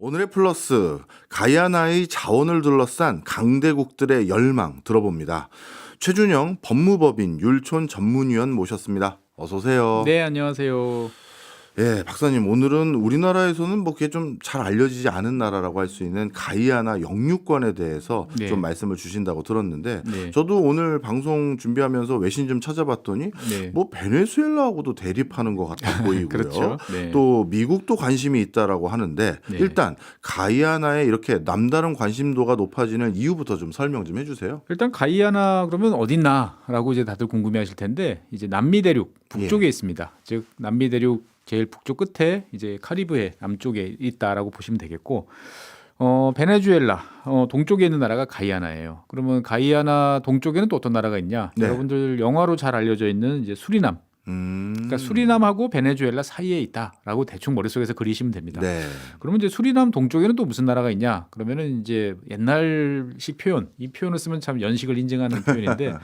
오늘의 플러스, 가야나의 자원을 둘러싼 강대국들의 열망 들어봅니다. 최준영 법무법인 율촌 전문위원 모셨습니다. 어서 오세요. 네, 안녕하세요. 예, 박사님, 오늘은 우리나라에서는 뭐 그게 좀 잘 알려지지 않은 나라라고 할 수 있는 가이아나 영유권에 대해서 네. 좀 말씀을 주신다고 들었는데 네. 저도 오늘 방송 준비하면서 외신 좀 찾아봤더니 네. 뭐 베네수엘라하고도 대립하는 것 같아 보이고요. 그렇죠. 네. 또 미국도 관심이 있다라고 하는데 네. 일단 가이아나에 이렇게 남다른 관심도가 높아지는 이유부터 좀 설명 좀 해주세요. 일단 가이아나 그러면 어딨나라고 이제 다들 궁금해하실 텐데 이제 남미 대륙 북쪽에 있습니다. 즉 남미 대륙 제일 북쪽 끝에 이제 카리브해 남쪽에 있다라고 보시면 되겠고, 베네수엘라 동쪽에 있는 나라가 가이아나예요. 그러면 가이아나 동쪽에는 또 어떤 나라가 있냐? 네. 여러분들 영화로 잘 알려져 있는 이제 수리남. 그러니까 수리남하고 베네수엘라 사이에 있다라고 대충 머릿속에서 그리시면 됩니다. 네. 그러면 이제 수리남 동쪽에는 또 무슨 나라가 있냐? 그러면은 이제 옛날식 표현, 이 표현을 쓰면 참 연식을 인증하는 표현인데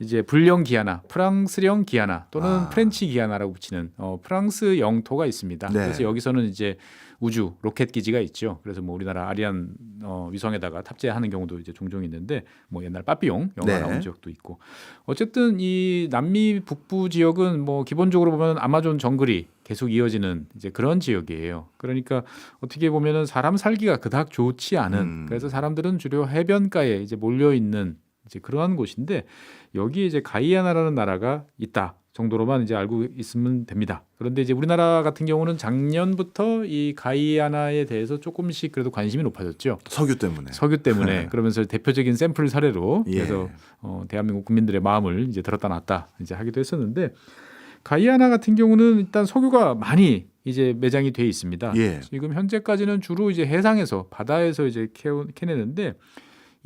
이제 불령 기아나, 프랑스령 기아나 또는 프렌치 기아나라고 붙이는 프랑스 영토가 있습니다. 네. 그래서 여기서는 이제 우주 로켓 기지가 있죠. 그래서 뭐 우리나라 아리안 위성에다가 탑재하는 경우도 이제 종종 있는데 뭐 옛날 빠삐용 영화 네. 나온 지역도 있고 어쨌든 이 남미 북부 지역은 뭐 기본적으로 보면 아마존 정글이 계속 이어지는 이제 그런 지역이에요. 그러니까 어떻게 보면은 사람 살기가 그닥 좋지 않은 그래서 사람들은 주로 해변가에 이제 몰려 있는 이제 그러한 곳인데 여기에 이제 가이아나라는 나라가 있다 정도로만 이제 알고 있으면 됩니다. 그런데 이제 우리나라 같은 경우는 작년부터 이 가이아나에 대해서 조금씩 그래도 관심이 높아졌죠. 석유 때문에. 석유 때문에 그러면서 대표적인 샘플 사례로 예. 그래서 대한민국 국민들의 마음을 이제 들었다 놨다 이제 하기도 했었는데 가이아나 같은 경우는 일단 석유가 많이 이제 매장이 돼 있습니다. 예. 지금 현재까지는 주로 이제 해상에서 바다에서 이제 캐내는데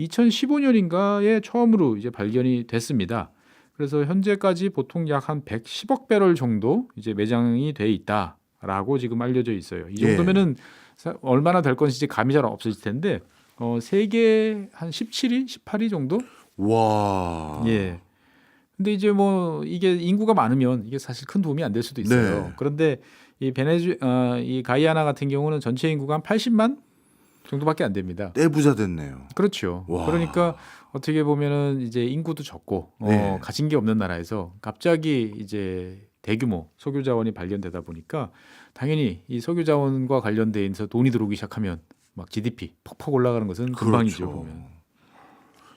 2015년인가에 처음으로 이제 발견이 됐습니다. 그래서 현재까지 보통 약 한 110억 배럴 정도 이제 매장이 돼 있다라고 지금 알려져 있어요. 이 정도면은 얼마나 될 건지 감이 잘 없으실 텐데 세계 한 17위, 18위 정도? 와. 예. 근데 이제 뭐 이게 인구가 많으면 이게 사실 큰 도움이 안 될 수도 있어요. 네. 그런데 이 가이아나 같은 경우는 전체 인구가 한 80만 정도밖에 안 됩니다. 떼부자 됐네요. 그렇죠. 와. 그러니까 어떻게 보면은 이제 인구도 적고 네. 가진 게 없는 나라에서 갑자기 이제 대규모 석유 자원이 발견되다 보니까 당연히 이 석유 자원과 관련돼 있어서 돈이 들어오기 시작하면 막 GDP 폭폭 올라가는 것은 금방이죠. 그렇죠. 보면.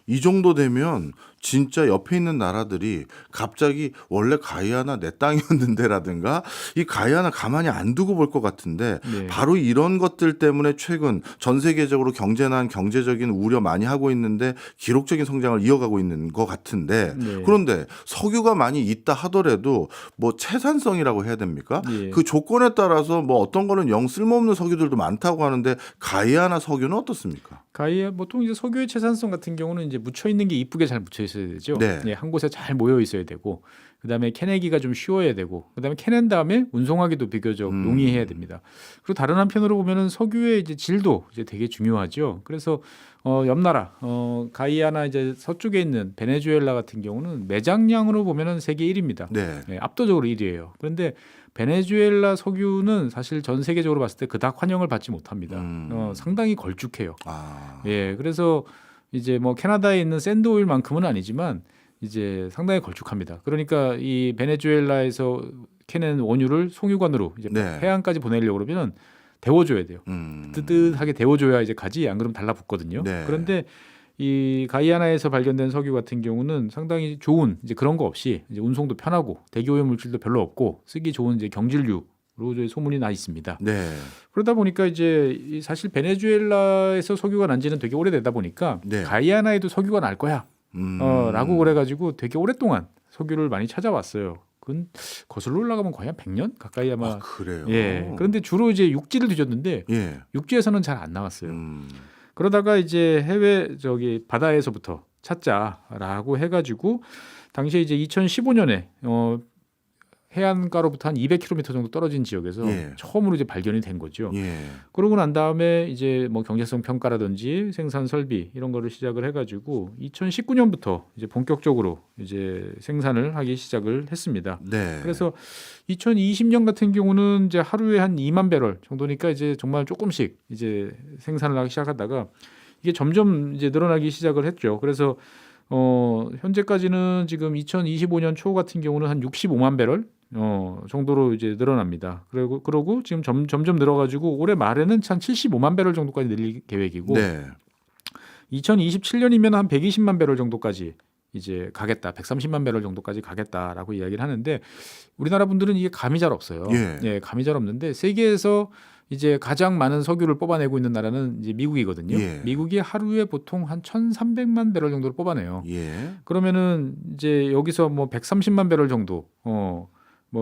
이 정도 되면 진짜 옆에 있는 나라들이 갑자기 원래 가이아나 내 땅이었는데라든가 이 가이아나 가만히 안 두고 볼 것 같은데 네. 바로 이런 것들 때문에 최근 전 세계적으로 경제난 경제적인 우려 많이 하고 있는데 기록적인 성장을 이어가고 있는 것 같은데 네. 그런데 석유가 많이 있다 하더라도 뭐 채산성이라고 해야 됩니까? 예. 그 조건에 따라서 뭐 어떤 거는 영 쓸모없는 석유들도 많다고 하는데 가이아나 석유는 어떻습니까? 가이아 보통 이제 석유의 채산성 같은 경우는 이제 묻혀 있는 게 이쁘게 잘 묻혀 있어야 되죠. 네. 예, 한 곳에 잘 모여 있어야 되고 그다음에 캐내기가 좀 쉬워야 되고 그다음에 캐낸 다음에 운송하기도 비교적 용이해야 됩니다. 그리고 다른 한편으로 보면은 석유의 이제 질도 이제 되게 중요하죠. 그래서 옆 나라 가이아나 이제 서쪽에 있는 베네수엘라 같은 경우는 매장량으로 보면은 세계 1위입니다. 네. 예, 압도적으로 1위예요. 그런데 베네수엘라 석유는 사실 전 세계적으로 봤을 때 그닥 환영을 받지 못합니다. 상당히 걸쭉해요. 아. 예, 그래서 이제 뭐 캐나다에 있는 샌드 오일만큼은 아니지만 이제 상당히 걸쭉합니다. 그러니까 이 베네수엘라에서 캐낸 원유를 송유관으로 이제 네. 해안까지 보내려고 그러면 데워줘야 돼요. 뜨뜻하게 데워줘야 이제 가지 안 그러면 달라붙거든요. 네. 그런데 이 가이아나에서 발견된 석유 같은 경우는 상당히 좋은 이제 그런 거 없이 이제 운송도 편하고 대기오염 물질도 별로 없고 쓰기 좋은 이제 경질류로 이제 소문이 나 있습니다. 네. 그러다 보니까 이제 사실 베네수엘라에서 석유가 난 지는 되게 오래되다 보니까 네. 가이아나에도 석유가 날 거야. 라고 그래가지고 되게 오랫동안 석유를 많이 찾아왔어요. 그건 거슬러 올라가면 거의 한 100년 가까이 아마. 아, 그래요. 예. 그런데 주로 이제 육지를 뒤졌는데 예. 육지에서는 잘 안 나왔어요. 그러다가 이제 해외 바다에서부터 찾자라고 해가지고 당시에 이제 2015년에 해안가로부터 한 200km 정도 떨어진 지역에서 예. 처음으로 이제 발견이 된 거죠. 예. 그러고 난 다음에 이제 뭐 경제성 평가라든지 생산 설비 이런 거를 시작을 해가지고 2019년부터 이제 본격적으로 이제 생산을 하기 시작을 했습니다. 네. 그래서 2020년 같은 경우는 이제 하루에 한 2만 배럴 정도니까 이제 정말 조금씩 이제 생산을 하기 시작하다가 이게 점점 이제 늘어나기 시작을 했죠. 그래서 현재까지는 지금 2025년 초 같은 경우는 한 65만 배럴 정도로 이제 늘어납니다. 그러고 지금 점점 늘어가지고 올해 말에는 한 75만 배럴 정도까지 늘릴 계획이고 네. 2027년이면 한 120만 배럴 정도까지 이제 가겠다, 130만 배럴 정도까지 가겠다라고 이야기를 하는데 우리나라 분들은 이게 감이 잘 없어요. 예. 감이 잘 없는데 세계에서 이제 가장 많은 석유를 뽑아내고 있는 나라는 이제 미국이거든요. 예. 미국이 하루에 보통 한 1,300만 배럴 정도를 뽑아내요. 예. 그러면은 이제 여기서 뭐 130만 배럴 정도, 뭐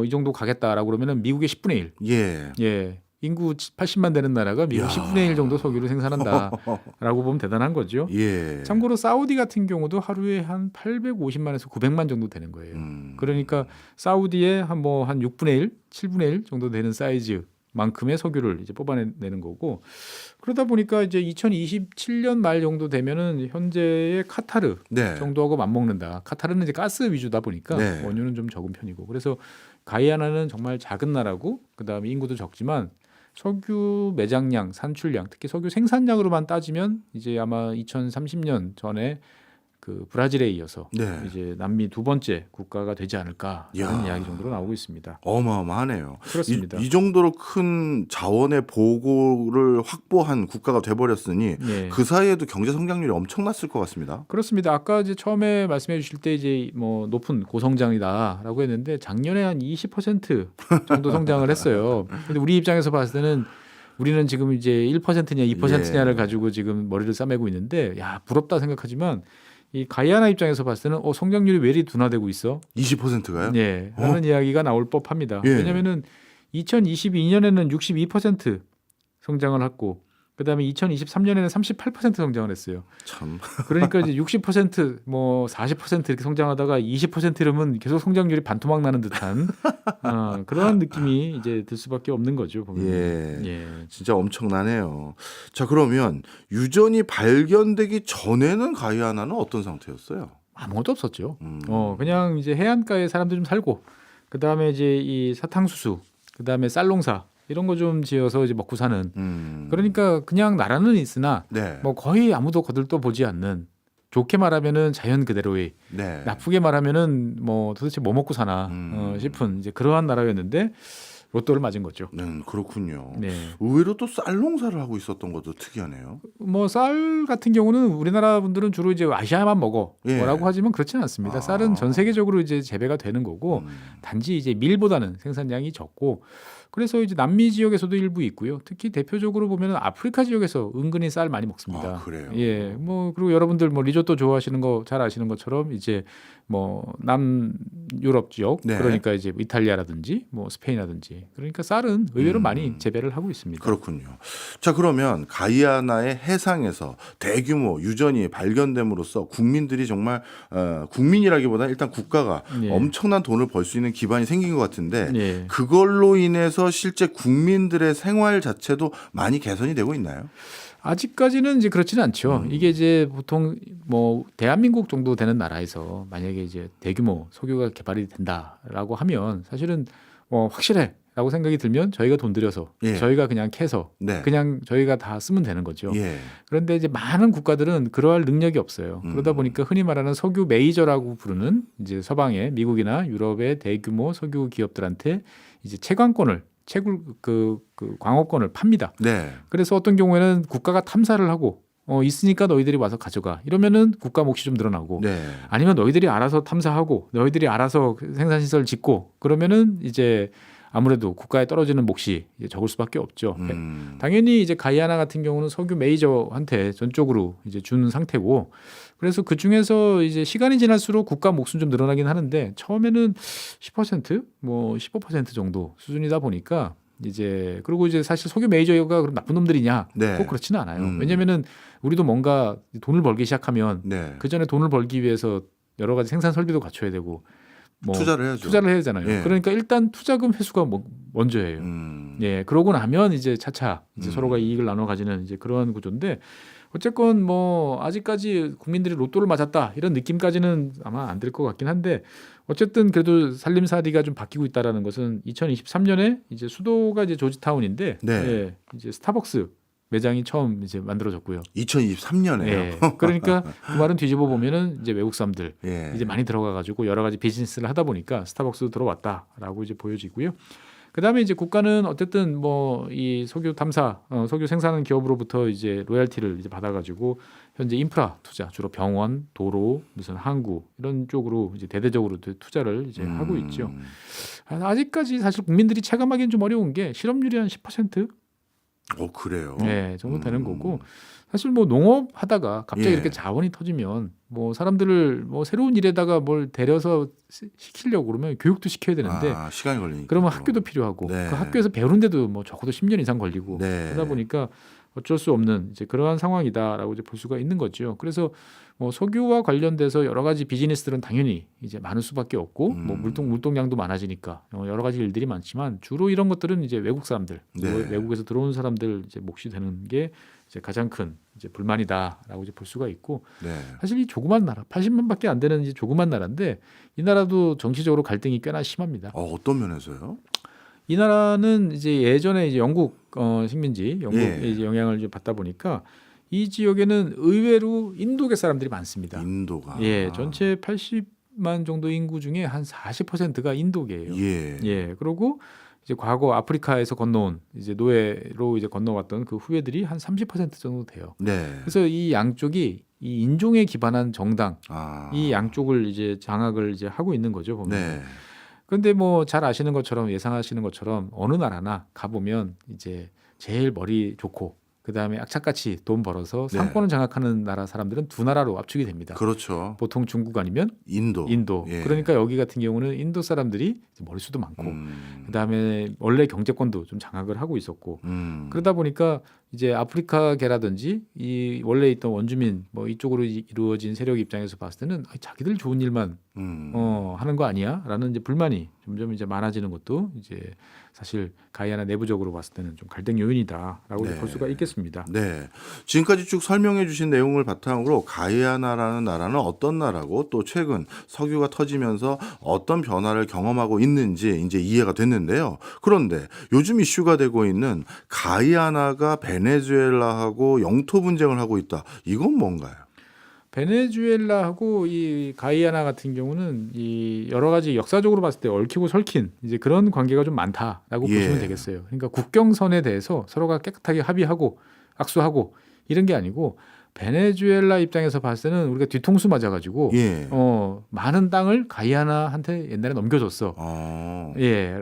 이 정도 가겠다라고 그러면은 미국의 10분의 1. 예. 예. 인구 80만 되는 나라가 미국 야. 10분의 1 정도 석유를 생산한다라고 보면 대단한 거죠. 예. 참고로 사우디 같은 경우도 하루에 한 850만에서 900만 정도 되는 거예요. 그러니까 사우디의 한 6분의 1, 7분의 1 정도 되는 사이즈만큼의 석유를 이제 뽑아내는 거고 그러다 보니까 이제 2027년 말 정도 되면은 현재의 카타르 네. 정도하고 맞먹는다. 카타르는 이제 가스 위주다 보니까 네. 원유는 좀 적은 편이고 그래서 가이아나는 정말 작은 나라고 그다음에 인구도 적지만 석유 매장량, 산출량, 특히 석유 생산량으로만 따지면 이제 아마 2030년 전에 그 브라질에 이어서 네. 이제 남미 두 번째 국가가 되지 않을까라는 야. 이야기 정도로 나오고 있습니다. 어마어마하네요. 그렇습니다. 이 정도로 큰 자원의 보고를 확보한 국가가 돼버렸으니 예. 그 사이에도 경제 성장률이 엄청났을 것 같습니다. 그렇습니다. 아까 이제 처음에 말씀해 주실 때 이제 뭐 높은 고성장이다라고 했는데 작년에 한 20% 정도 성장을 했어요. 근데 우리 입장에서 봤을 때는 우리는 지금 이제 1%냐 2%냐를 예. 가지고 지금 머리를 싸매고 있는데 야 부럽다 생각하지만 이 가이아나 입장에서 봤을 때는 성장률이 왜 이리 둔화되고 있어? 20%가요? 네, 라는 이야기가 나올 법합니다. 예. 왜냐하면은 2022년에는 62% 성장을 했고 그다음에 2023년에는 38% 성장을 했어요. 참. 그러니까 이제 60% 뭐 40% 이렇게 성장하다가 20% 이러면 계속 성장률이 반토막 나는 듯한 그런 느낌이 이제 들 수밖에 없는 거죠. 보면. 예. 예. 진짜 엄청나네요. 자, 그러면 유전이 발견되기 전에는 가이아나는 어떤 상태였어요? 아무것도 없었죠. 음. 그냥 이제 해안가에 사람들 좀 살고 그다음에 이제 이 사탕수수, 그다음에 쌀농사 이런 거 좀 지어서 이제 먹고 사는. 그러니까 그냥 나라는 있으나 네. 뭐 거의 아무도 거들떠 보지 않는. 좋게 말하면은 자연 그대로의, 네. 나쁘게 말하면은 뭐 도대체 뭐 먹고 사나 싶은 이제 그러한 나라였는데 로또를 맞은 거죠. 그렇군요. 네. 의외로 또 쌀 농사를 하고 있었던 것도 특이하네요. 뭐 쌀 같은 경우는 우리나라 분들은 주로 이제 아시아만 먹어 예. 뭐라고 하지만 그렇지는 않습니다. 쌀은 전 세계적으로 이제 재배가 되는 거고 단지 이제 밀보다는 생산량이 적고 그래서 이제 남미 지역에서도 일부 있고요. 특히 대표적으로 보면 아프리카 지역에서 은근히 쌀 많이 먹습니다. 그래요? 예, 뭐 그리고 여러분들 뭐 리조또 좋아하시는 거 잘 아시는 것처럼 이제 뭐 남유럽 지역 네. 그러니까 이제 이탈리아라든지 뭐 스페인이라든지 그러니까 쌀은 의외로 많이 재배를 하고 있습니다. 그렇군요. 자, 그러면 가이아나의 해상에서 대규모 유전이 발견됨으로써 국민들이 정말 국민이라기보다 일단 국가가 예. 엄청난 돈을 벌 수 있는 기반이 생긴 것 같은데 예. 그걸로 인해서 실제 국민들의 생활 자체도 많이 개선이 되고 있나요? 아직까지는 이제 그렇지는 않죠. 이게 이제 보통 뭐 대한민국 정도 되는 나라에서 만약에 이제 대규모 석유가 개발이 된다라고 하면 사실은 확실해라고 생각이 들면 저희가 돈 들여서 예. 저희가 그냥 캐서 네. 그냥 저희가 다 쓰면 되는 거죠. 예. 그런데 이제 많은 국가들은 그러할 능력이 없어요. 그러다 보니까 흔히 말하는 석유 메이저라고 부르는 이제 서방의 미국이나 유럽의 대규모 석유 기업들한테 이제 그 광업권을 팝니다. 네. 그래서 어떤 경우에는 국가가 탐사를 하고 있으니까 너희들이 와서 가져가. 이러면은 국가 몫이 좀 늘어나고 네. 아니면 너희들이 알아서 탐사하고 너희들이 알아서 생산시설 짓고 그러면은 이제 아무래도 국가에 떨어지는 몫이 이제 적을 수밖에 없죠. 당연히 이제 가이아나 같은 경우는 석유 메이저한테 전적으로 이제 준 상태고 그래서 그 중에서 이제 시간이 지날수록 국가 몫은 좀 늘어나긴 하는데 처음에는 10% 뭐 15% 정도 수준이다 보니까 이제 그리고 이제 사실 석유 메이저가 그럼 나쁜 놈들이냐? 네. 꼭 그렇지는 않아요. 왜냐면은 우리도 뭔가 돈을 벌기 시작하면 네. 그 전에 돈을 벌기 위해서 여러 가지 생산 설비도 갖춰야 되고 뭐 투자를 해야죠. 투자를 해야 되잖아요. 예. 그러니까 일단 투자금 회수가 먼저예요. 예, 그러고 나면 이제 차차 이제 서로가 이익을 나눠 가지는 이제 그런 구조인데 어쨌건 뭐 아직까지 국민들이 로또를 맞았다 이런 느낌까지는 아마 안 될 것 같긴 한데 어쨌든 그래도 살림살이가 좀 바뀌고 있다라는 것은 2023년에 이제 수도가 이제 조지타운인데 네. 예, 이제 스타벅스 매장이 처음 이제 만들어졌고요. 2023년에요. 예, 그러니까 그 말은 뒤집어 보면은 이제 외국 사람들 예. 이제 많이 들어가가지고 여러 가지 비즈니스를 하다 보니까 스타벅스도 들어왔다라고 이제 보여지고요. 그다음에 이제 국가는 어쨌든 뭐 이 석유 탐사, 석유 생산하는 기업으로부터 이제 로열티를 이제 받아가지고 현재 인프라 투자, 주로 병원, 도로, 무슨 항구 이런 쪽으로 이제 대대적으로 투자를 이제 하고 있죠. 아직까지 사실 국민들이 체감하기는 좀 어려운 게 실업률이 한 10%? 그래요. 네, 정도 되는 거고. 사실 뭐 농업 하다가 갑자기 예. 이렇게 자원이 터지면 뭐 사람들을 뭐 새로운 일에다가 뭘 데려서 시키려고 그러면 교육도 시켜야 되는데 시간이 걸리니까. 그러면 학교도 필요하고 네. 그 학교에서 배우는데도 뭐 적어도 10년 이상 걸리고 네. 그러다 보니까 어쩔 수 없는 이제 그러한 상황이다라고 이제 볼 수가 있는 거죠. 그래서 뭐 석유와 관련돼서 여러 가지 비즈니스들은 당연히 이제 많을 수밖에 없고 뭐 물동량도 많아지니까 여러 가지 일들이 많지만 주로 이런 것들은 이제 외국 사람들, 네. 외국에서 들어온 사람들 이제 몫이 되는 게 이제 가장 큰 이제 불만이다라고 이제 볼 수가 있고 네. 사실 이 조그만 나라 80만밖에 안 되는 이제 조그만 나라인데 이 나라도 정치적으로 갈등이 꽤나 심합니다. 어떤 면에서요? 이 나라는 이제 예전에 이제 영국 식민지 영국의 예. 이제 영향을 좀 받다 보니까 이 지역에는 의외로 인도계 사람들이 많습니다. 인도가. 예, 전체 80만 정도 인구 중에 한 40%가 인도계예요. 예. 예, 그리고 이제 과거 아프리카에서 건너온 이제 노예로 이제 건너왔던 그 후예들이 한 30% 정도 돼요. 네. 그래서 이 양쪽이 이 인종에 기반한 정당 이 양쪽을 이제 장악을 이제 하고 있는 거죠 보면. 네. 그런데 뭐 잘 아시는 것처럼 예상하시는 것처럼 어느 나라나 가보면 이제 제일 머리 좋고 그 다음에 악착같이 돈 벌어서 네. 상권을 장악하는 나라 사람들은 두 나라로 압축이 됩니다. 그렇죠. 보통 중국 아니면 인도. 예. 그러니까 여기 같은 경우는 인도 사람들이 머릿수도 많고 그 다음에 원래 경제권도 좀 장악을 하고 있었고 그러다 보니까 이제 아프리카계라든지 이 원래 있던 원주민 뭐 이쪽으로 이루어진 세력 입장에서 봤을 때는 자기들 좋은 일만 하는 거 아니야라는 이제 불만이 점점 이제 많아지는 것도 이제 사실 가이아나 내부적으로 봤을 때는 좀 갈등 요인이다라고 네. 볼 수가 있겠습니다. 네. 지금까지 쭉 설명해 주신 내용을 바탕으로 가이아나라는 나라는 어떤 나라고 또 최근 석유가 터지면서 어떤 변화를 경험하고 있는지 이제 이해가 됐는데요. 그런데 요즘 이슈가 되고 있는 가이아나가 베네수엘라하고 영토 분쟁을 하고 있다. 이건 뭔가요? 베네수엘라하고 이 가이아나 같은 경우는 이 여러 가지 역사적으로 봤을 때 얽히고 설킨 이제 그런 관계가 좀 많다라고 예. 보시면 되겠어요. 그러니까 국경선에 대해서 서로가 깨끗하게 합의하고 악수하고 이런 게 아니고 베네수엘라 입장에서 봤을 때는 우리가 뒤통수 맞아가지고 예. 많은 땅을 가이아나한테 옛날에 넘겨줬어.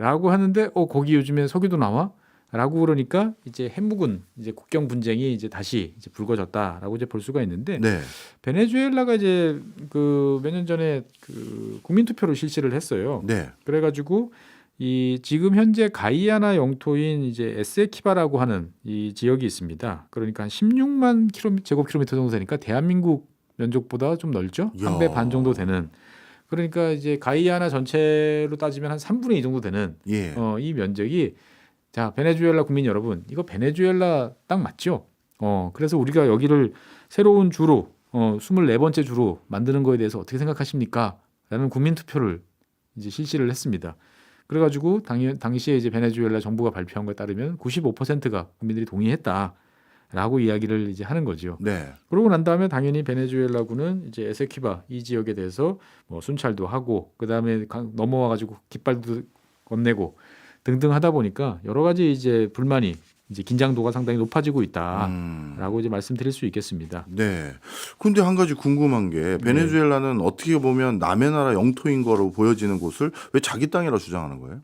라고 하는데 거기 요즘에 석유도 나와? 라고 그러니까 이제 핵무군 이제 국경 분쟁이 이제 다시 이제 불거졌다라고 이제 볼 수가 있는데 네. 베네수엘라가 이제 그 몇 년 전에 그 국민 투표를 실시를 했어요. 네. 그래가지고 이 지금 현재 가이아나 영토인 이제 에세키바라고 하는 이 지역이 있습니다. 그러니까 한 16만 제곱킬로미터 정도 되니까 대한민국 면적보다 좀 넓죠. 한 배 반 정도 되는. 그러니까 이제 가이아나 전체로 따지면 한 3분의 2 정도 되는 예. 이 면적이 자, 베네수엘라 국민 여러분, 이거 베네수엘라 땅 맞죠? 그래서 우리가 여기를 새로운 주로 24번째 주로 만드는 거에 대해서 어떻게 생각하십니까? 라는 국민 투표를 이제 실시를 했습니다. 그래가지고 당시에 이제 베네수엘라 정부가 발표한 것에 따르면 95%가 국민들이 동의했다라고 이야기를 이제 하는 거죠. 네. 그러고 난 다음에 당연히 베네수엘라군은 이제 에세키바 이 지역에 대해서 뭐 순찰도 하고 그 다음에 넘어와가지고 깃발도 건네고 등등 하다 보니까 여러 가지 이제 불만이 이제 긴장도가 상당히 높아지고 있다라고 이제 말씀드릴 수 있겠습니다. 네. 근데 한 가지 궁금한 게 베네수엘라는 어떻게 보면 남의 나라 영토인 거로 보여지는 곳을 왜 자기 땅이라 주장하는 거예요?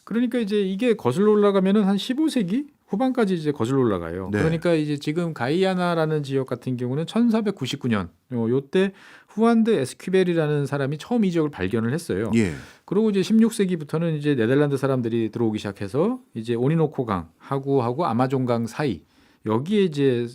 그러니까 이제 이게 거슬러 올라가면은 한 15세기 후반까지 이제 거슬러 올라가요. 네. 그러니까 이제 지금 가이아나라는 지역 같은 경우는 1499년 요때 후안드 에스퀴벨이라는 사람이 처음 이 지역을 발견을 했어요. 예. 그리고 이제 16세기부터는 이제 네덜란드 사람들이 들어오기 시작해서 이제 오리노코강 하구하고 아마존강 사이 여기에 이제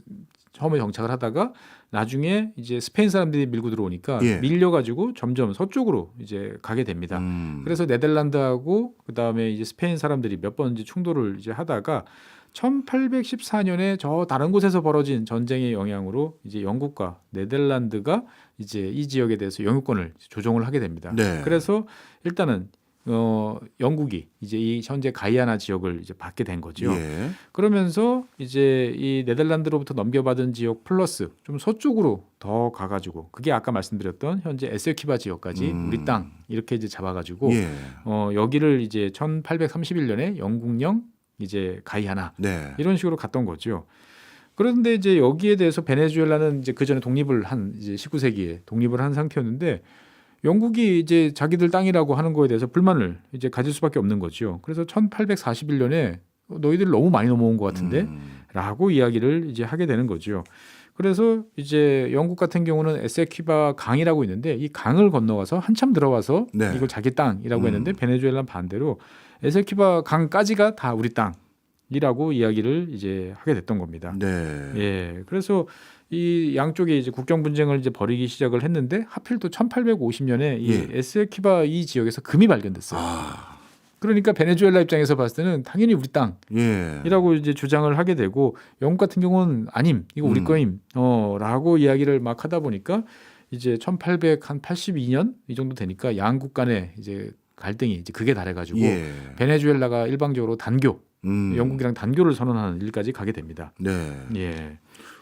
처음에 정착을 하다가 나중에 이제 스페인 사람들이 밀고 들어오니까 예. 밀려가지고 점점 서쪽으로 이제 가게 됩니다. 그래서 네덜란드하고 그다음에 이제 스페인 사람들이 몇 번 이제 충돌을 이제 하다가 1814년에 저 다른 곳에서 벌어진 전쟁의 영향으로 이제 영국과 네덜란드가 이제 이 지역에 대해서 영유권을 조정을 하게 됩니다. 네. 그래서 일단은 영국이 이제 이 현재 가이아나 지역을 이제 받게 된 거죠. 예. 그러면서 이제 이 네덜란드로부터 넘겨받은 지역 플러스 좀 서쪽으로 더 가가지고 그게 아까 말씀드렸던 현재 에세키바 지역까지 우리 땅 이렇게 이제 잡아가지고 예. 여기를 이제 1831년에 영국령 이제 가이아나 네. 이런 식으로 갔던 거죠. 그런데 이제 여기에 대해서 베네수엘라는 이제 그 전에 독립을 한 이제 19세기에 독립을 한 상태였는데 영국이 이제 자기들 땅이라고 하는 거에 대해서 불만을 이제 가질 수밖에 없는 거죠. 그래서 1841년에 너희들 너무 많이 넘어온 것 같은데라고 이야기를 이제 하게 되는 거죠. 그래서 이제 영국 같은 경우는 에세키바 강이라고 있는데 이 강을 건너가서 한참 들어와서 네. 이걸 자기 땅이라고 했는데 베네수엘라는 반대로 에세키바 강까지가 다 우리 땅이라고 이야기를 이제 하게 됐던 겁니다. 네. 예, 그래서 이 양쪽에 이제 국경 분쟁을 이제 벌이기 시작을 했는데 하필 또 1850년에 이 예. 에세키바 이 지역에서 금이 발견됐어요. 아. 그러니까 베네수엘라 입장에서 봤을 때는 당연히 우리 땅이라고 예. 이제 주장을 하게 되고 영국 같은 경우는 아님 이거 우리 거임 라고 이야기를 막 하다 보니까 이제 1882년 이 정도 되니까 양국 간의 이제 갈등이 이제 극에 달해가지고 예. 베네수엘라가 일방적으로 단교 영국이랑 음. 단교를 선언하는 일까지 가게 됩니다. 네. 예.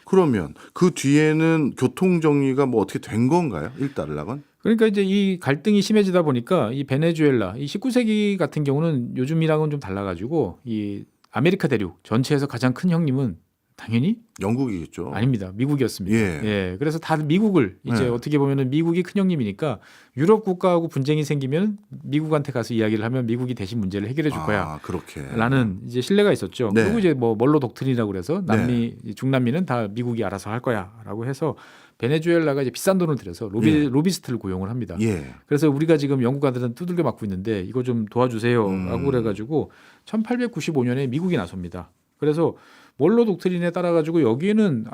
그러면 그 뒤에는 교통 정리가 뭐 어떻게 된 건가요? 일단락은? 그러니까 이제 이 갈등이 심해지다 보니까 이 베네수엘라 이 19세기 같은 경우는 요즘이랑은 좀 달라가지고 이 아메리카 대륙 전체에서 가장 큰 형님은 당연히 영국이겠죠. 아닙니다. 미국이었습니다. 예. 예. 그래서 다들 미국을 이제 네. 어떻게 보면은 미국이 큰 형님이니까 유럽 국가하고 분쟁이 생기면 미국한테 가서 이야기를 하면 미국이 대신 문제를 해결해 줄 거야. 아, 그렇게. 라는 이제 신뢰가 있었죠. 네. 그리고 이제 뭐 멀로 독트린이라고 그래서 남미 중남미는 다 미국이 알아서 할 거야라고 해서 베네수엘라가 이제 비싼 돈을 들여서 예. 로비스트를 고용을 합니다. 예. 그래서 우리가 지금 영국 아들은 두들겨 맞고 있는데 이거 좀 도와주세요라고 그래가지고 1895년에 미국이 나섭니다. 그래서 몰로 독트린에 따라 가지고 여기에는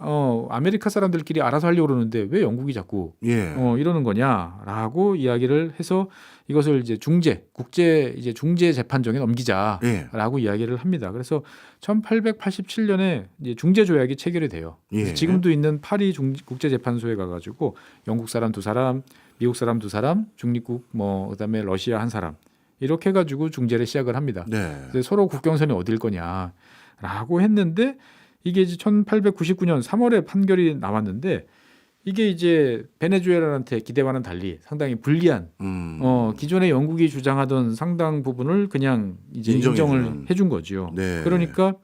아메리카 사람들끼리 알아서 하려고 그러는데 왜 영국이 자꾸 예. 이러는 거냐라고 이야기를 해서 이것을 이제 국제 이제 중재 재판정에 넘기자라고 예. 이야기를 합니다. 그래서 1887년에 이제 중재 조약이 체결이 돼요. 예. 그래서 지금도 있는 파리 국제 재판소에 가가지고 영국 사람 2사람, 미국 사람 2사람, 중립국 뭐 그다음에 러시아 1사람 이렇게 해가지고 중재를 시작을 합니다. 네. 그래서 서로 국경선이 어딜 거냐라고 했는데 이게 이제 1899년 3월에 판결이 나왔는데 이게 이제 베네수엘라한테 기대와는 달리 상당히 불리한 기존에 영국이 주장하던 상당 부분을 그냥 이제 인정을 해준 거죠. 네. 그러니까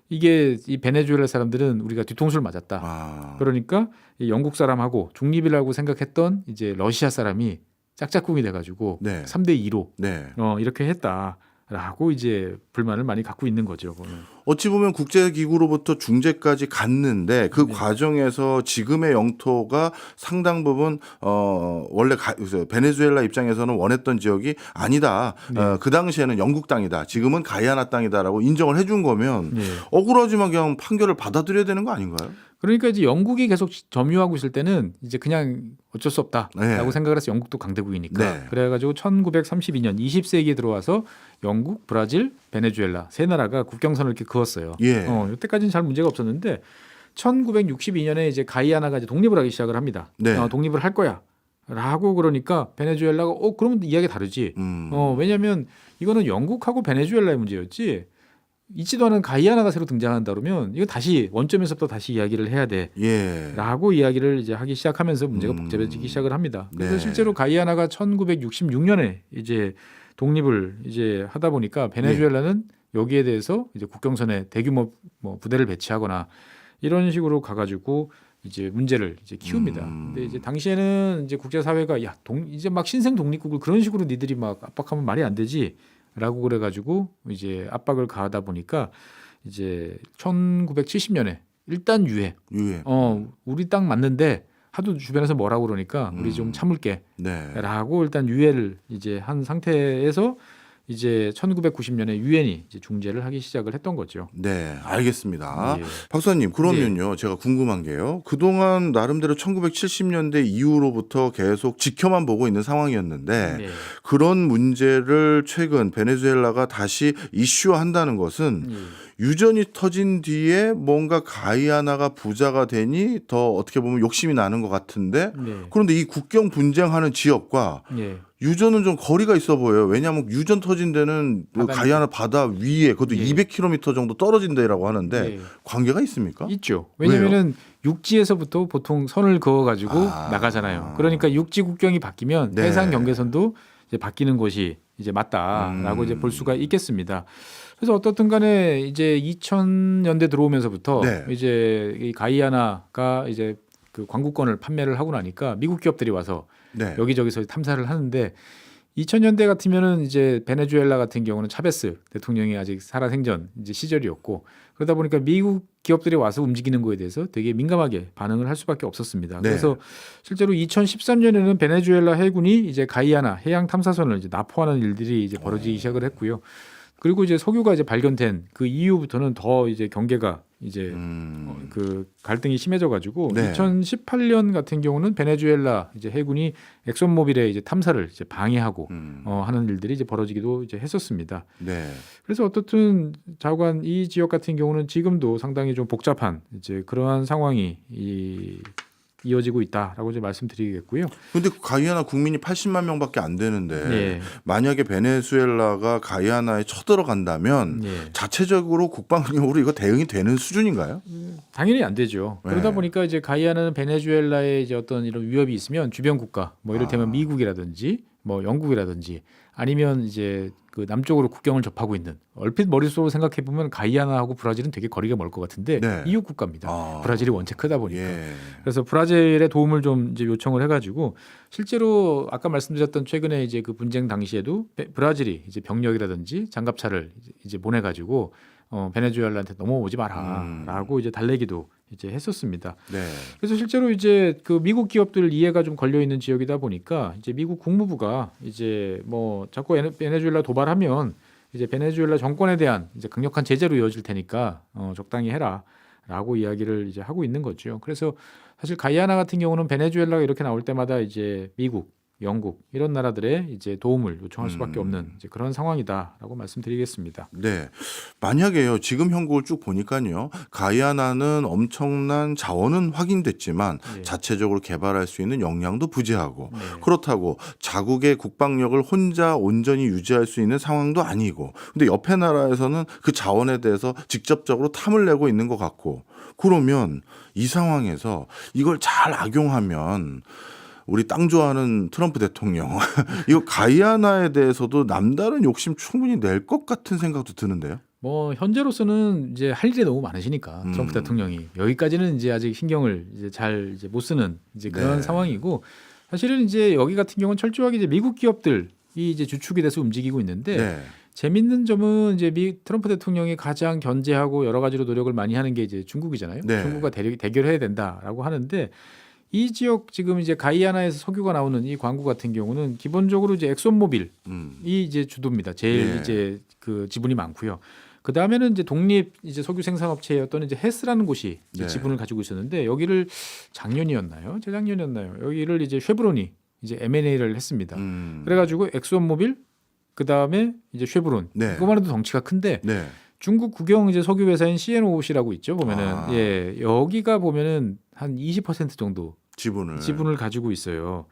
이게 이 베네수엘라 사람들은 우리가 뒤통수를 맞았다. 아. 그러니까 이 영국 사람하고 중립이라고 생각했던 이제 러시아 사람이 짝짝꿍이 돼가지고 네. 3대2로 네. 이렇게 했다라고 이제 불만을 많이 갖고 있는 거죠. 그거는. 어찌 보면 국제기구로부터 중재까지 갔는데 그 네. 과정에서 지금의 영토가 상당 부분 원래 베네수엘라 입장에서는 원했던 지역이 아니다. 네. 그 당시에는 영국 땅이다. 지금은 가이아나 땅이다라고 인정을 해준 거면 네. 억울하지만 그냥 판결을 받아들여야 되는 거 아닌가요? 그러니까 이제 영국이 계속 점유하고 있을 때는 이제 그냥 어쩔 수 없다라고 네. 생각을 해서 영국도 강대국이니까 네. 그래가지고 1932년 20세기에 들어와서 영국, 브라질, 베네수엘라 세 나라가 국경선을 이렇게 그었어요. 예. 이때까지는 잘 문제가 없었는데 1962년에 이제 가이아나가 이제 독립을 하기 시작을 합니다. 네. 독립을 할 거야라고 그러니까 베네수엘라가 그러면 이야기가 다르지. 왜냐하면 이거는 영국하고 베네수엘라의 문제였지. 있지도 않은 가이아나가 새로 등장한다 그러면 이거 다시 원점에서부터 다시 이야기를 해야 돼라고 예. 이야기를 이제 하기 시작하면서 문제가 복잡해지기 시작을 합니다. 그래서 네. 실제로 가이아나가 1966년에 이제 독립을 이제 하다 보니까 베네수엘라는 여기에 대해서 이제 국경선에 대규모 뭐 부대를 배치하거나 이런 식으로 가가지고 이제 문제를 이제 키웁니다. 근데 이제 당시에는 이제 국제사회가 이제 막 신생 독립국을 그런 식으로 니들이 막 압박하면 말이 안 되지. 라고 그래가지고 이제 압박을 가하다 보니까 이제 1970년에 일단 유예. 우리 땅 맞는데 하도 주변에서 뭐라고 그러니까 우리 좀 참을게. 네. 라고 일단 유예를 이제 한 상태에서 이제 1990년에 유엔이 이제 중재를 하기 시작을 했던 거죠. 네, 알겠습니다. 예. 박사님, 그러면요, 제가 궁금한 게요. 그동안 나름대로 1970년대 이후로부터 계속 지켜만 보고 있는 상황이었는데 네. 그런 문제를 최근 베네수엘라가 다시 이슈화한다는 것은 예. 유전이 터진 뒤에 뭔가 가이아나가 부자가 되니 더 어떻게 보면 욕심이 나는 것 같은데 네. 그런데 이 국경 분쟁하는 지역과 예. 유전은 좀 거리가 있어 보여요. 왜냐하면 유전 터진 데는 그 바다니까. 가이아나 바다 위에 그것도 예. 200km 정도 떨어진 데라고 하는데 예. 관계가 있습니까? 있죠. 왜냐면은 육지에서부터 보통 선을 그어 가지고 아. 나가잖아요. 그러니까 육지 국경이 바뀌면 네. 해상 경계선도 이제 바뀌는 것이 이제 맞다라고 이제 볼 수가 있겠습니다. 그래서 어떻든 간에 이제 2000년대 들어오면서부터 네. 이제 이 가이아나가 이제 그 광구권을 판매를 하고 나니까 미국 기업들이 와서 네. 여기저기서 탐사를 하는데 2000년대 같으면은 이제 베네수엘라 같은 경우는 차베스 대통령이 아직 살아생전 이제 시절이었고 그러다 보니까 미국 기업들이 와서 움직이는 거에 대해서 되게 민감하게 반응을 할 수밖에 없었습니다. 네. 그래서 실제로 2013년에는 베네수엘라 해군이 이제 가이아나 해양 탐사선을 이제 납포하는 일들이 이제 벌어지기 시작을 했고요. 그리고 이제 석유가 이제 발견된 그 이후부터는 더 이제 경계가 이제 그 갈등이 심해져 가지고 네. 2018년 같은 경우는 베네수엘라 이제 해군이 엑손모빌의 이제 탐사를 이제 방해하고 하는 일들이 이제 벌어지기도 이제 했었습니다. 네. 그래서 어떻든 자관 이 지역 같은 경우는 지금도 상당히 좀 복잡한 이제 그러한 상황이 이어지고 있다라고 이제 말씀드리겠고요. 근데 가이아나 국민이 80만 명밖에 안 되는데 네. 만약에 베네수엘라가 가이아나에 쳐들어간다면 예. 자체적으로 국방력으로 이거 대응이 되는 수준인가요? 당연히 안 되죠. 네. 그러다 보니까 이제 가이아나는 베네수엘라에 이제 어떤 이런 위협이 있으면 주변 국가 뭐 이를테면 미국이라든지 뭐 영국이라든지 아니면 이제 그 남쪽으로 국경을 접하고 있는 얼핏 머릿속으로 생각해 보면 가이아나하고 브라질은 되게 거리가 멀 것 같은데 네. 이웃 국가입니다. 아. 브라질이 원체 크다 보니까. 예. 그래서 브라질의 도움을 좀 이제 요청을 해가지고 실제로 아까 말씀드렸던 최근에 이제 그 분쟁 당시에도 브라질이 이제 병력이라든지 장갑차를 이제 보내가지고 베네수엘라한테 넘어오지 마라라고 이제 달래기도 이제 했었습니다. 네. 그래서 실제로 이제 그 미국 기업들 이해가 좀 걸려 있는 지역이다 보니까 이제 미국 국무부가 이제 뭐 자꾸 베네수엘라 도발하면 이제 베네수엘라 정권에 대한 이제 강력한 제재로 이어질 테니까 적당히 해라라고 이야기를 이제 하고 있는 거죠. 그래서 사실 가이아나 같은 경우는 베네수엘라가 이렇게 나올 때마다 이제 미국, 영국 이런 나라들의 이제 도움을 요청할 수밖에 없는 이제 그런 상황이다라고 말씀드리겠습니다. 네. 만약에요. 지금 형국을 쭉 보니까요. 가이아나는 엄청난 자원은 확인됐지만 네. 자체적으로 개발할 수 있는 역량도 부재하고 네. 그렇다고 자국의 국방력을 혼자 온전히 유지할 수 있는 상황도 아니고 근데 옆에 나라에서는 그 자원에 대해서 직접적으로 탐을 내고 있는 것 같고 그러면 이 상황에서 이걸 잘 악용하면 우리 땅 좋아하는 트럼프 대통령 이거 가이아나에 대해서도 남다른 욕심 충분히 낼 것 같은 생각도 드는데요. 뭐 현재로서는 이제 할 일이 너무 많으시니까 트럼프 대통령이 여기까지는 이제 아직 신경을 이제 잘 이제 못 쓰는 이제 그런 네. 상황이고 사실은 이제 여기 같은 경우는 철저하게 이제 미국 기업들이 이제 주축이 돼서 움직이고 있는데 네. 재밌는 점은 이제 트럼프 대통령이 가장 견제하고 여러 가지로 노력을 많이 하는 게 이제 중국이잖아요. 네. 중국과 대결해야 된다라고 하는데 이 지역 지금 이제 가이아나에서 석유가 나오는 이 광구 같은 경우는 기본적으로 이제 엑손모빌이 이제 주도입니다. 제일 네. 이제 그 지분이 많고요. 그 다음에는 이제 독립 이제 석유 생산업체였던 이제 헤스라는 곳이 이제 네. 지분을 가지고 있었는데 여기를 작년이었나요? 재작년이었나요? 여기를 이제 쉐브론이 이제 M&A를 했습니다. 그래가지고 엑손모빌 그 다음에 이제 쉐브론 네. 그것만 해도 덩치가 큰데 네. 중국 국영 이제 석유 회사인 CNOOC라고 있죠. 보면은 아. 예 여기가 보면은 한 20% 정도 지분을 가지고 있어요.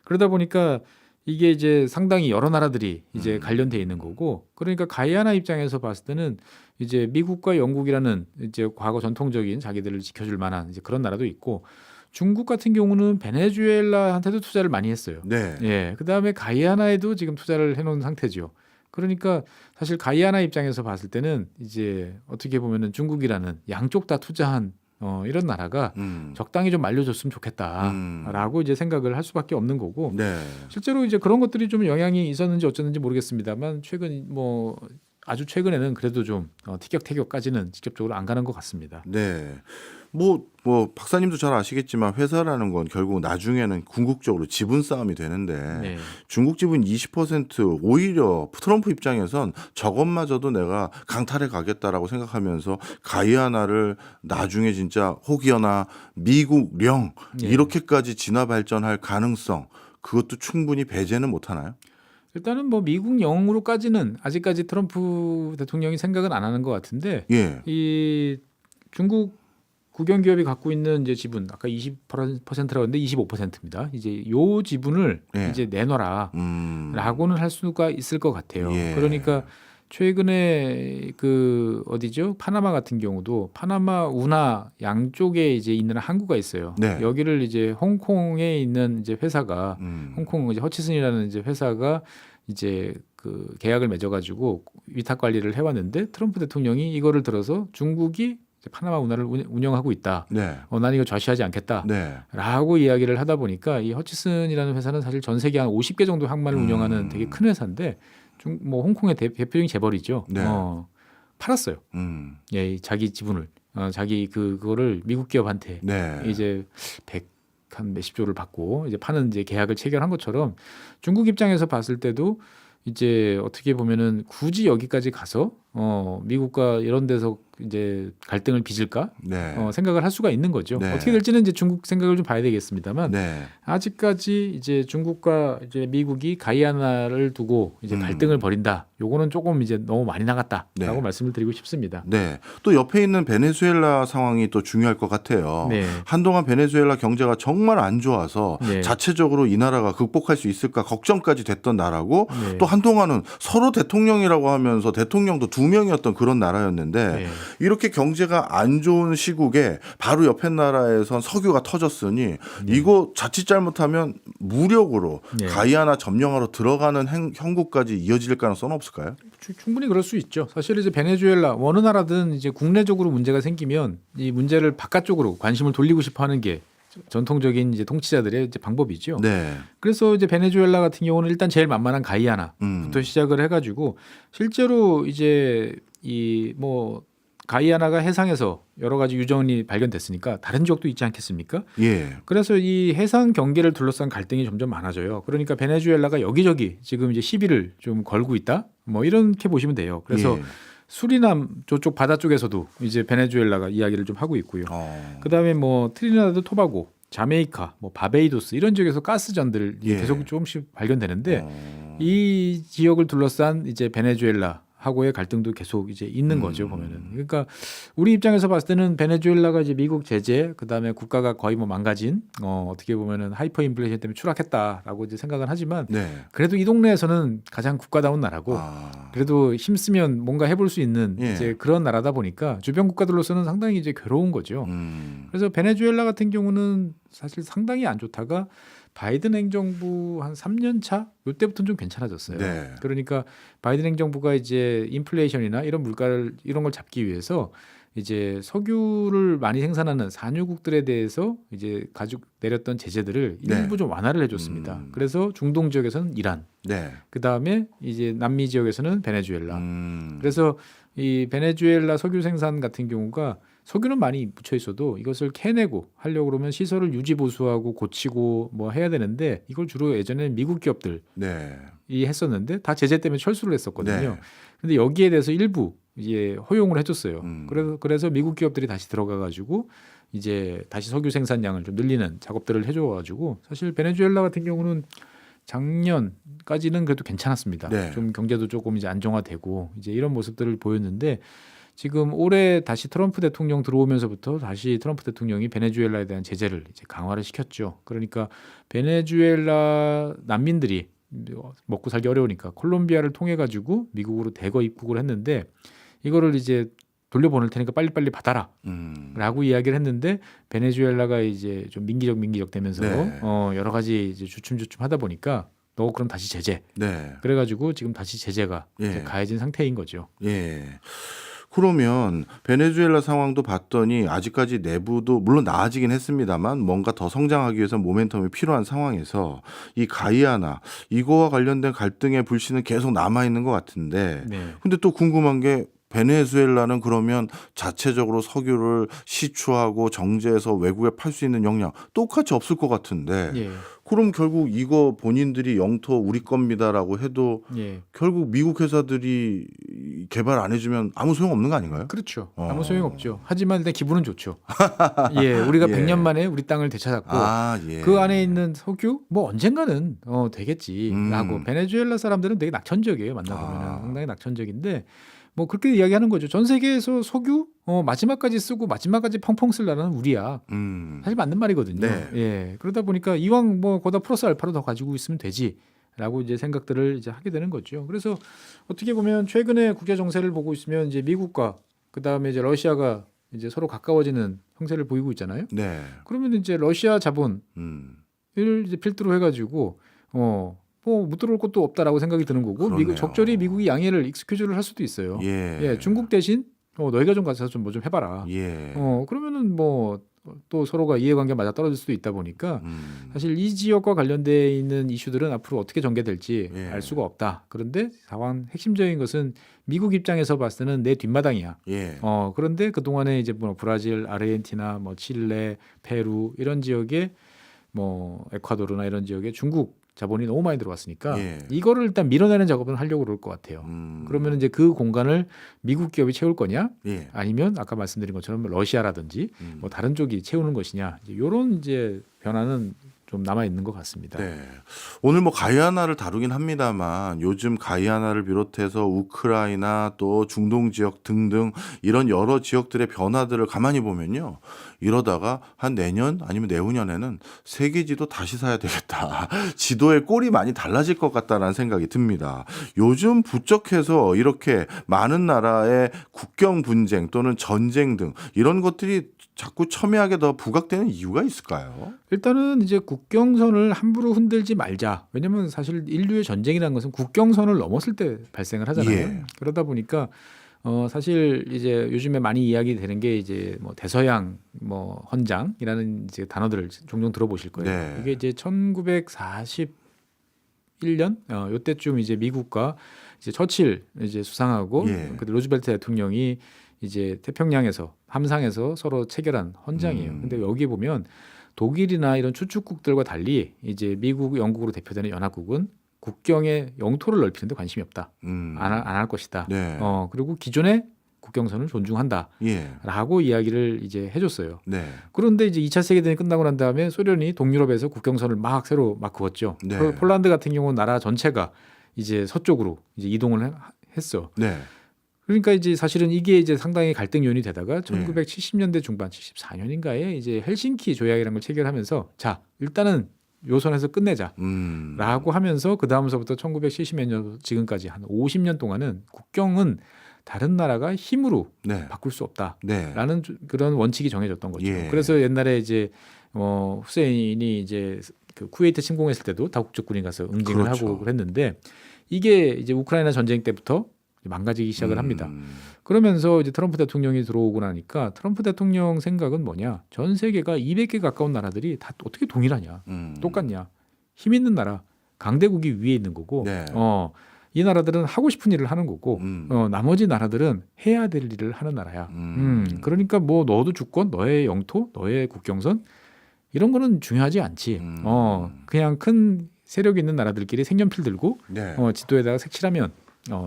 그러다 보니까 이게 이제 상당히 여러 나라들이 이제 관련돼 있는 거고, 그러니까 가이아나 입장에서 봤을 때는 이제 미국과 영국이라는 이제 과거 전통적인 자기들을 지켜줄 만한 이제 그런 나라도 있고, 중국 같은 경우는 베네수엘라한테도 투자를 많이 했어요. 네. 예, 그 다음에 가이아나에도 지금 투자를 해놓은 상태죠. 그러니까 사실 가이아나 입장에서 봤을 때는 이제 어떻게 보면은 중국이라는 양쪽 다 투자한 이런 나라가 적당히 좀 알려줬으면 좋겠다라고 이제 생각을 할 수밖에 없는 거고, 네. 실제로 이제 그런 것들이 좀 영향이 있었는지 어쩌는지 모르겠습니다만 최근 뭐 아주 최근에는 그래도 좀 티격태격까지는 직접적으로 안 가는 것 같습니다. 네. 뭐 박사님도 잘 아시겠지만 회사라는 건 결국 나중에는 궁극적으로 지분 싸움이 되는데 네. 중국 지분 20% 오히려 트럼프 입장에선 저것마저도 내가 강탈해 가겠다라고 생각하면서 가이아나를 나중에 진짜 혹여나 미국령 예. 이렇게까지 진화 발전할 가능성 그것도 충분히 배제는 못 하나요? 일단은 뭐 미국 영으로까지는 아직까지 트럼프 대통령이 생각은 안 하는 것 같은데 예. 이 중국 국영 기업이 갖고 있는 이제 지분 아까 20%라고 했는데 25%입니다. 이제 요 지분을 예. 이제 내놔라라고는 할 수가 있을 것 같아요. 예. 그러니까 최근에 그 어디죠? 파나마 같은 경우도 파나마 운하 양쪽에 이제 있는 항구가 있어요. 네. 여기를 이제 홍콩에 있는 이제 회사가 홍콩 이제 허치슨이라는 이제 회사가 이제 그 계약을 맺어가지고 위탁 관리를 해왔는데 트럼프 대통령이 이거를 들어서 중국이 이제 파나마 운하를 운영하고 있다. 네. 난 이거 좌시하지 않겠다. 네. 라고 이야기를 하다 보니까 이 허치슨이라는 회사는 사실 전 세계 한 50개 정도 항만을 운영하는 되게 큰 회사인데 뭐 홍콩의 대표적인 재벌이죠. 네. 팔았어요. 예, 자기 지분을 자기 그거를 미국 기업한테 네. 이제 100한 몇십 조를 받고 이제 파는 이제 계약을 체결한 것처럼 중국 입장에서 봤을 때도 이제 어떻게 보면은 굳이 여기까지 가서 미국과 이런 데서 이제 갈등을 빚을까 네. 생각을 할 수가 있는 거죠. 네. 어떻게 될지는 이제 중국 생각을 좀 봐야 되겠습니다만 네. 아직까지 이제 중국과 이제 미국이 가이아나를 두고 이제 갈등을 벌인다. 요거는 조금 이제 너무 많이 나갔다라고 네. 말씀을 드리고 싶습니다. 네. 또 옆에 있는 베네수엘라 상황이 또 중요할 것 같아요. 네. 한동안 베네수엘라 경제가 정말 안 좋아서 네. 자체적으로 이 나라가 극복할 수 있을까 걱정까지 됐던 나라고 네. 또 한동안은 서로 대통령이라고 하면서 대통령도 두 명이었던 그런 나라였는데 네. 이렇게 경제가 안 좋은 시국에 바로 옆에 나라에선 석유가 터졌으니 이거 자칫 잘못하면 무력으로 네. 가이아나 점령하러 들어가는 형국까지 이어질 가능성은 없을까요? 충분히 그럴 수 있죠. 사실 이제 베네수엘라 어느 나라든 이제 국내적으로 문제가 생기면 이 문제를 바깥쪽으로 관심을 돌리고 싶어하는 게 전통적인 이제 통치자들의 이제 방법이죠. 네. 그래서 이제 베네수엘라 같은 경우는 일단 제일 만만한 가이아나부터 시작을 해가지고 실제로 이제 이 뭐 가이아나가 해상에서 여러 가지 유전이 발견됐으니까 다른 지역도 있지 않겠습니까? 예. 그래서 이 해상 경계를 둘러싼 갈등이 점점 많아져요. 그러니까 베네수엘라가 여기저기 지금 이제 시비를 좀 걸고 있다. 뭐 이렇게 보시면 돼요. 그래서 예. 수리남 저쪽 바다 쪽에서도 이제 베네수엘라가 이야기를 좀 하고 있고요. 그다음에 뭐 트리니다드 토바고, 자메이카, 뭐 바베이도스 이런 지역에서 가스전들 예. 계속 조금씩 발견되는데 이 지역을 둘러싼 이제 베네수엘라 하고의 갈등도 계속 이제 있는 거죠 보면은. 그러니까 우리 입장에서 봤을 때는 베네수엘라가 이제 미국 제재 그다음에 국가가 거의 뭐 망가진 어떻게 보면은 하이퍼 인플레이션 때문에 추락했다라고 이제 생각은 하지만 네. 그래도 이 동네에서는 가장 국가다운 나라고 그래도 힘쓰면 뭔가 해볼 수 있는 예. 이제 그런 나라다 보니까 주변 국가들로서는 상당히 이제 괴로운 거죠. 그래서 베네수엘라 같은 경우는 사실 상당히 안 좋다가 바이든 행정부 한 3년 차 이때부터는 좀 괜찮아졌어요. 네. 그러니까 바이든 행정부가 이제 인플레이션이나 이런 물가를 이런 걸 잡기 위해서 이제 석유를 많이 생산하는 산유국들에 대해서 이제 가지고 내렸던 제재들을 네. 일부 좀 완화를 해줬습니다. 그래서 중동 지역에서는 이란, 네. 그 다음에 이제 남미 지역에서는 베네수엘라. 그래서 이 베네수엘라 석유 생산 같은 경우가 석유는 많이 묻혀 있어도 이것을 캐내고 하려고 그러면 시설을 유지 보수하고 고치고 뭐 해야 되는데 이걸 주로 예전에는 미국 기업들이 네. 했었는데 다 제재 때문에 철수를 했었거든요. 네. 근데 여기에 대해서 일부 이제 허용을 해줬어요. 음. 그래서 미국 기업들이 다시 들어가가지고 이제 다시 석유 생산량을 좀 늘리는 작업들을 해줘가지고 사실 베네수엘라 같은 경우는 작년까지는 그래도 괜찮았습니다. 네. 좀 경제도 조금 이제 안정화되고 이제 이런 모습들을 보였는데 지금 올해 다시 트럼프 대통령 들어오면서부터 다시 트럼프 대통령이 베네수엘라에 대한 제재를 이제 강화를 시켰죠. 그러니까 베네수엘라 난민들이 먹고 살기 어려우니까 콜롬비아를 통해 가지고 미국으로 대거 입국을 했는데 이거를 이제 돌려보낼 테니까 빨리빨리 받아라라고 이야기를 했는데 베네수엘라가 이제 좀 민기적 되면서 네. 여러 가지 이제 주춤주춤 하다 보니까 너 그럼 다시 제재. 네. 그래가지고 지금 다시 제재가 예. 이제 가해진 상태인 거죠. 예. 그러면 베네수엘라 상황도 봤더니 아직까지 내부도 물론 나아지긴 했습니다만 뭔가 더 성장하기 위해서 모멘텀이 필요한 상황에서 이 가이아나 이거와 관련된 갈등의 불씨는 계속 남아 있는 것 같은데 네. 근데 또 궁금한 게 베네수엘라는 그러면 자체적으로 석유를 시추하고 정제해서 외국에 팔 수 있는 역량 똑같이 없을 것 같은데 예. 그럼 결국 이거 본인들이 영토 우리 겁니다라고 해도 예. 결국 미국 회사들이 개발 안 해주면 아무 소용 없는 거 아닌가요? 그렇죠. 어. 아무 소용 없죠. 하지만 일단 기분은 좋죠. 예, 우리가 예. 100년 만에 우리 땅을 되찾았고 예. 그 안에 있는 석유 뭐 언젠가는 되겠지라고 베네수엘라 사람들은 되게 낙천적이에요. 만나보면 아. 상당히 낙천적인데 뭐 그렇게 이야기하는 거죠. 전 세계에서 석유 마지막까지 쓰고 마지막까지 펑펑 쓸라는 우리야. 사실 맞는 말이거든요. 네. 예, 그러다 보니까 이왕 뭐 거기다 플러스 알파로 더 가지고 있으면 되지라고 이제 생각들을 이제 하게 되는 거죠. 그래서 어떻게 보면 최근에 국제 정세를 보고 있으면 이제 미국과 그 다음에 이제 러시아가 이제 서로 가까워지는 형세를 보이고 있잖아요. 네. 그러면 이제 러시아 자본을 이제 필두로 해가지고 뭐 못 들어올 것도 없다라고 생각이 드는 거고 그러네요. 적절히 미국이 양해를 익스큐즈를 할 수도 있어요. 예. 중국 대신 너희가 좀 가서 좀 뭐 좀 해봐라. 예. 그러면은 뭐 또 서로가 이해관계 맞아 떨어질 수도 있다 보니까 사실 이 지역과 관련돼 있는 이슈들은 앞으로 어떻게 전개될지 예. 알 수가 없다. 그런데 다만 핵심적인 것은 미국 입장에서 봤을 때는 내 뒷마당이야. 예. 그런데 그 동안에 이제 뭐 브라질, 아르헨티나, 뭐 칠레, 페루 이런 지역에 뭐 에콰도르나 이런 지역에 중국 자본이 너무 많이 들어왔으니까 예. 이거를 일단 밀어내는 작업을 하려고 그럴 것 같아요. 그러면 이제 그 공간을 미국 기업이 채울 거냐, 예. 아니면 아까 말씀드린 것처럼 러시아라든지 뭐 다른 쪽이 채우는 것이냐, 이런 이제 변화는 좀 남아 있는 것 같습니다. 네. 오늘 뭐 가이아나를 다루긴 합니다만 요즘 가이아나를 비롯해서 우크라이나 또 중동 지역 등등 이런 여러 지역들의 변화들을 가만히 보면요. 이러다가 한 내년 아니면 내후년에는 세계 지도 다시 사야 되겠다. 지도의 꼴이 많이 달라질 것 같다라는 생각이 듭니다. 요즘 부쩍해서 이렇게 많은 나라의 국경 분쟁 또는 전쟁 등 이런 것들이 자꾸 첨예하게 더 부각되는 이유가 있을까요? 일단은 이제 국경선을 함부로 흔들지 말자. 왜냐하면 사실 인류의 전쟁이라는 것은 국경선을 넘었을 때 발생을 하잖아요. 예. 그러다 보니까 사실 이제 요즘에 많이 이야기되는 게 이제 뭐 대서양 뭐 헌장이라는 이제 단어들을 종종 들어보실 거예요. 네. 이게 이제 1941년 요때쯤 이제 미국과 이제 처칠 이제 수상하고 예. 그 로즈벨트 대통령이 이제 태평양에서 함상에서 서로 체결한 헌장이에요. 근데 여기 보면 독일이나 이런 추축국들과 달리 이제 미국, 영국으로 대표되는 연합국은 국경의 영토를 넓히는데 관심이 없다. 안 할 것이다. 네. 그리고 기존의 국경선을 존중한다라고 예. 이야기를 이제 해줬어요. 네. 그런데 이제 2차 세계대전이 끝나고 난 다음에 소련이 동유럽에서 국경선을 막 새로 막 그었죠. 네. 폴란드 같은 경우는 나라 전체가 이제 서쪽으로 이제 이동을 했어. 네. 그러니까 이제 사실은 이게 이제 상당히 갈등 요인이 되다가 1970년대 중반 74년인가에 이제 헬싱키 조약이라는 걸 체결하면서 자 일단은 요 선에서 끝내자라고 하면서 그 다음서부터 1970몇 년 지금까지 한 50년 동안은 국경은 다른 나라가 힘으로 네. 바꿀 수 네. 없다라는 그런 원칙이 정해졌던 거죠. 예. 그래서 옛날에 이제 후세인이 이제 그 쿠웨이트 침공했을 때도 다국적군이 가서 응징을 그렇죠. 하고 그랬는데 이게 이제 우크라이나 전쟁 때부터 망가지기 시작을 합니다. 그러면서 이제 트럼프 대통령이 들어오고 나니까 트럼프 대통령 생각은 뭐냐? 전 세계가 200개 가까운 나라들이 다 어떻게 동일하냐? 똑같냐? 힘 있는 나라, 강대국이 위에 있는 거고, 네. 이 나라들은 하고 싶은 일을 하는 거고, 나머지 나라들은 해야 될 일을 하는 나라야. 그러니까 뭐 너도 주권, 너의 영토, 너의 국경선 이런 거는 중요하지 않지. 그냥 큰 세력 있는 나라들끼리 색연필 들고 네. 지도에다가 색칠하면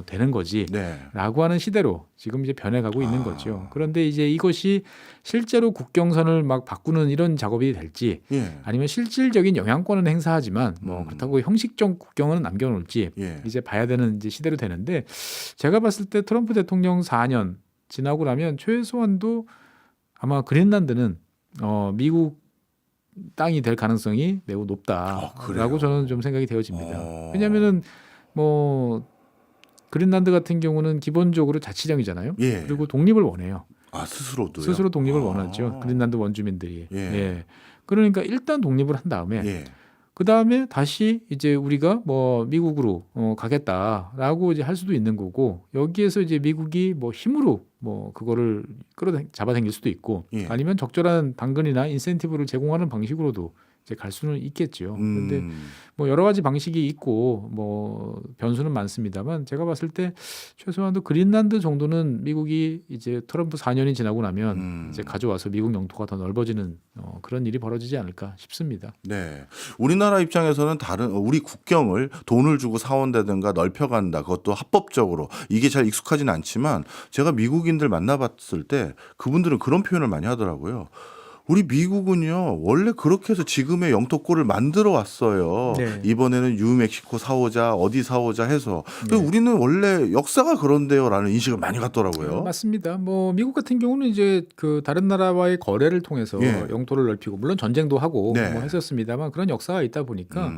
되는 거지. 네. 라고 하는 시대로 지금 이제 변해가고 있는 거죠. 그런데 이제 이것이 실제로 국경선을 막 바꾸는 이런 작업이 될지 예. 아니면 실질적인 영향권은 행사하지만 뭐 그렇다고 형식적 국경은 남겨놓을지 예. 이제 봐야 되는 이제 시대로 되는데 제가 봤을 때 트럼프 대통령 4년 지나고 나면 최소한도 아마 그린란드는 미국 땅이 될 가능성이 매우 높다라고 그래요? 저는 좀 생각이 되어집니다. 왜냐하면은 뭐 그린란드 같은 경우는 기본적으로 자치령이잖아요. 예. 그리고 독립을 원해요. 아, 스스로도요? 스스로 독립을 원하죠. 그린란드 원주민들이. 예. 예. 그러니까 일단 독립을 한 다음에 예. 그 다음에 다시 이제 우리가 뭐 미국으로 가겠다라고 이제 할 수도 있는 거고 여기에서 이제 미국이 뭐 힘으로 뭐 그거를 잡아당길 수도 있고 예. 아니면 적절한 당근이나 인센티브를 제공하는 방식으로도 이제 갈 수는 있겠죠. 그런데 뭐 여러 가지 방식이 있고 뭐 변수는 많습니다만 제가 봤을 때 최소한도 그린란드 정도는 미국이 이제 트럼프 4년이 지나고 나면 이제 가져와서 미국 영토가 더 넓어지는 그런 일이 벌어지지 않을까 싶습니다. 네. 우리나라 입장에서는 우리 국경을 돈을 주고 사온다든가 넓혀간다. 그것도 합법적으로. 이게 잘 익숙하진 않지만 제가 미국인들 만나봤을 때 그분들은 그런 표현을 많이 하더라고요. 우리 미국은요 원래 그렇게 해서 지금의 영토권을 만들어 왔어요. 네. 이번에는 뉴멕시코 사오자 어디 사오자 해서 네. 우리는 원래 역사가 그런데요라는 인식을 많이 갖더라고요. 맞습니다. 뭐 미국 같은 경우는 이제 그 다른 나라와의 거래를 통해서 예. 영토를 넓히고 물론 전쟁도 하고 네. 뭐 했었습니다만 그런 역사가 있다 보니까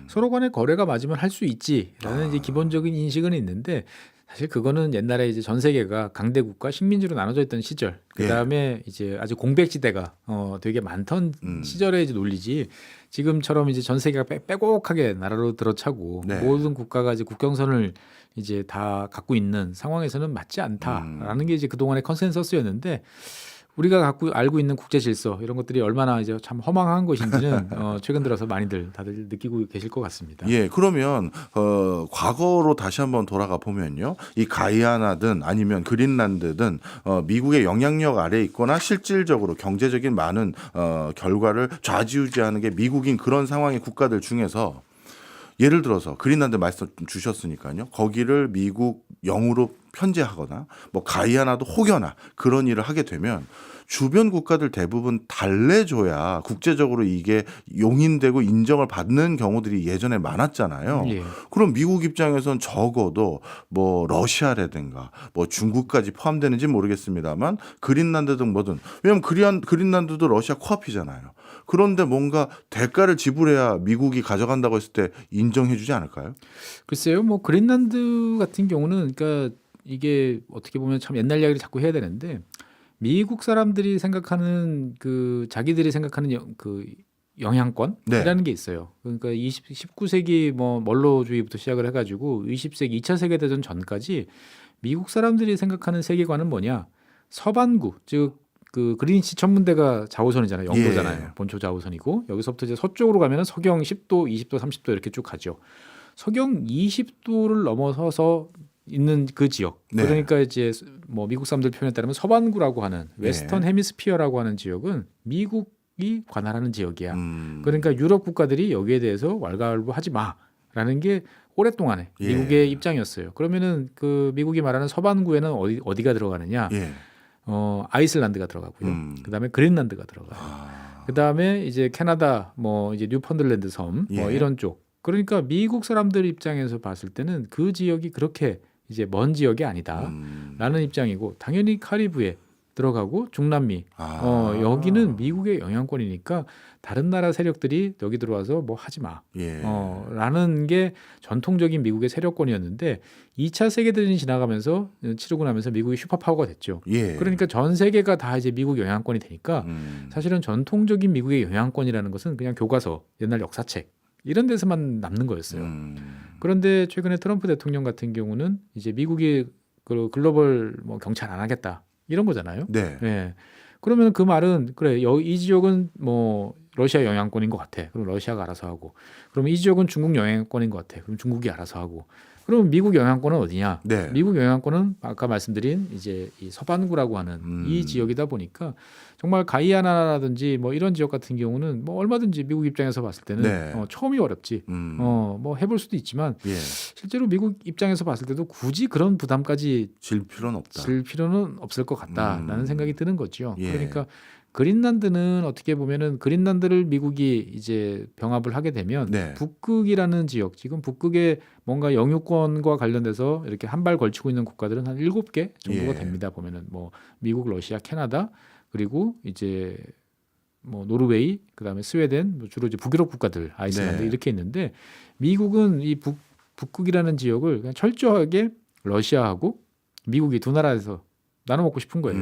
서로 간의 거래가 맞으면 할 수 있지라는 이제 기본적인 인식은 있는데 사실 그거는 옛날에 이제 전 세계가 강대국과 식민지로 나눠져 있던 시절, 그 다음에 이제 아주 공백지대가 되게 많던 시절의 이제 논리지. 지금처럼 이제 전 세계가 빼곡하게 나라로 들어차고 네. 모든 국가가 이제 국경선을 이제 다 갖고 있는 상황에서는 맞지 않다라는 게 이제 그동안의 컨센서스였는데. 우리가 알고 있는 국제 질서 이런 것들이 얼마나 이제 참 허망한 것인지는 최근 들어서 많이들 다들 느끼고 계실 것 같습니다. 예, 그러면 과거로 다시 한번 돌아가 보면요, 이 가이아나든 아니면 그린란드든 미국의 영향력 아래에 있거나 실질적으로 경제적인 많은 결과를 좌지우지하는 게 미국인 그런 상황의 국가들 중에서 예를 들어서 그린란드 말씀 주셨으니까요, 거기를 미국 영으로 편제하거나 뭐 가이아나도 혹여나 그런 일을 하게 되면 주변 국가들 대부분 달래줘야 국제적으로 이게 용인되고 인정을 받는 경우들이 예전에 많았잖아요. 예. 그럼 미국 입장에선 적어도 뭐 러시아라든가 뭐 중국까지 포함되는지 모르겠습니다만 그린란드든 뭐든, 왜냐하면 그린란드도 러시아 코앞이잖아요. 그런데 뭔가 대가를 지불해야 미국이 가져간다고 했을 때 인정해주지 않을까요? 글쎄요, 뭐 그린란드 같은 경우는 그러니까 이게 어떻게 보면 참 옛날 이야기를 자꾸 해야 되는데 미국 사람들이 생각하는 그 자기들이 생각하는 그 영향권이라는 게 있어요. 그러니까 19세기 뭐 멀로주의부터 시작을 해가지고 20세기 2차 세계대전 전까지 미국 사람들이 생각하는 세계관은 뭐냐? 서반구, 즉 그 그린위치 천문대가 자오선이잖아요. 영도잖아요. 본초 자오선이고 여기서부터 이제 서쪽으로 가면은 서경 10도, 20도, 30도 이렇게 쭉 가죠. 서경 20도를 넘어서서 있는 그 지역. 네. 그러니까 이제 뭐 미국 사람들 표현에 따르면 서반구라고 하는 웨스턴 헤미스피어라고 하는 지역은 미국이 관할하는 지역이야. 그러니까 유럽 국가들이 여기에 대해서 왈가왈부하지 마라는 게 오랫동안에 미국의 입장이었어요. 그러면은 그 미국이 말하는 서반구에는 어디가 들어가느냐? 아이슬란드가 들어가고요. 그다음에 그린란드가 들어가요. 그다음에 이제 캐나다, 뭐 이제 뉴펀들랜드 섬, 뭐 이런 쪽. 그러니까 미국 사람들 입장에서 봤을 때는 그 지역이 그렇게 이제 먼 지역이 아니다라는 입장이고, 당연히 카리브해 들어가고 중남미, 여기는 미국의 영향권이니까 다른 나라 세력들이 여기 들어와서 뭐 하지 마, 라는 게 전통적인 미국의 세력권이었는데 2차 세계대전이 지나가면서 치르고 나면서 미국이 슈퍼파워가 됐죠. 그러니까 전 세계가 다 이제 미국 영향권이 되니까 사실은 전통적인 미국의 영향권이라는 것은 그냥 교과서, 옛날 역사책 이런 데서만 남는 거였어요. 그런데 최근에 트럼프 대통령 같은 경우는 이제 미국이 그 글로벌 뭐 경찰 안 하겠다 이런 거잖아요. 네. 그러면 그 말은 그래, 이 지역은 뭐 러시아 영향권인 것 같아. 그럼 러시아가 알아서 하고. 그럼 이 지역은 중국 영향권인 것 같아. 그럼 중국이 알아서 하고. 그럼 미국 영향권은 어디냐? 미국 영향권은 아까 말씀드린 이제 이 서반구라고 하는 이 지역이다 보니까 정말 가이아나라든지 뭐 이런 지역 같은 경우는 뭐 얼마든지 미국 입장에서 봤을 때는 처음이 어렵지. 뭐 해볼 수도 있지만 실제로 미국 입장에서 봤을 때도 굳이 그런 부담까지 질 필요는 없다. 질 필요는 없을 것 같다라는 생각이 드는 거죠. 그러니까 그린란드는 어떻게 보면은 그린란드를 미국이 이제 병합을 하게 되면 북극이라는 지역, 지금 북극에 뭔가 영유권과 관련돼서 이렇게 한 발 걸치고 있는 국가들은 한 7개 정도가 됩니다. 보면은 뭐 미국, 러시아, 캐나다, 그리고 이제 뭐 노르웨이, 그다음에 스웨덴, 뭐 주로 이제 북유럽 국가들, 아이슬란드 이렇게 있는데 미국은 이 북극이라는 지역을 그냥 철저하게 러시아하고 미국이 두 나라에서 나눠 먹고 싶은 거예요.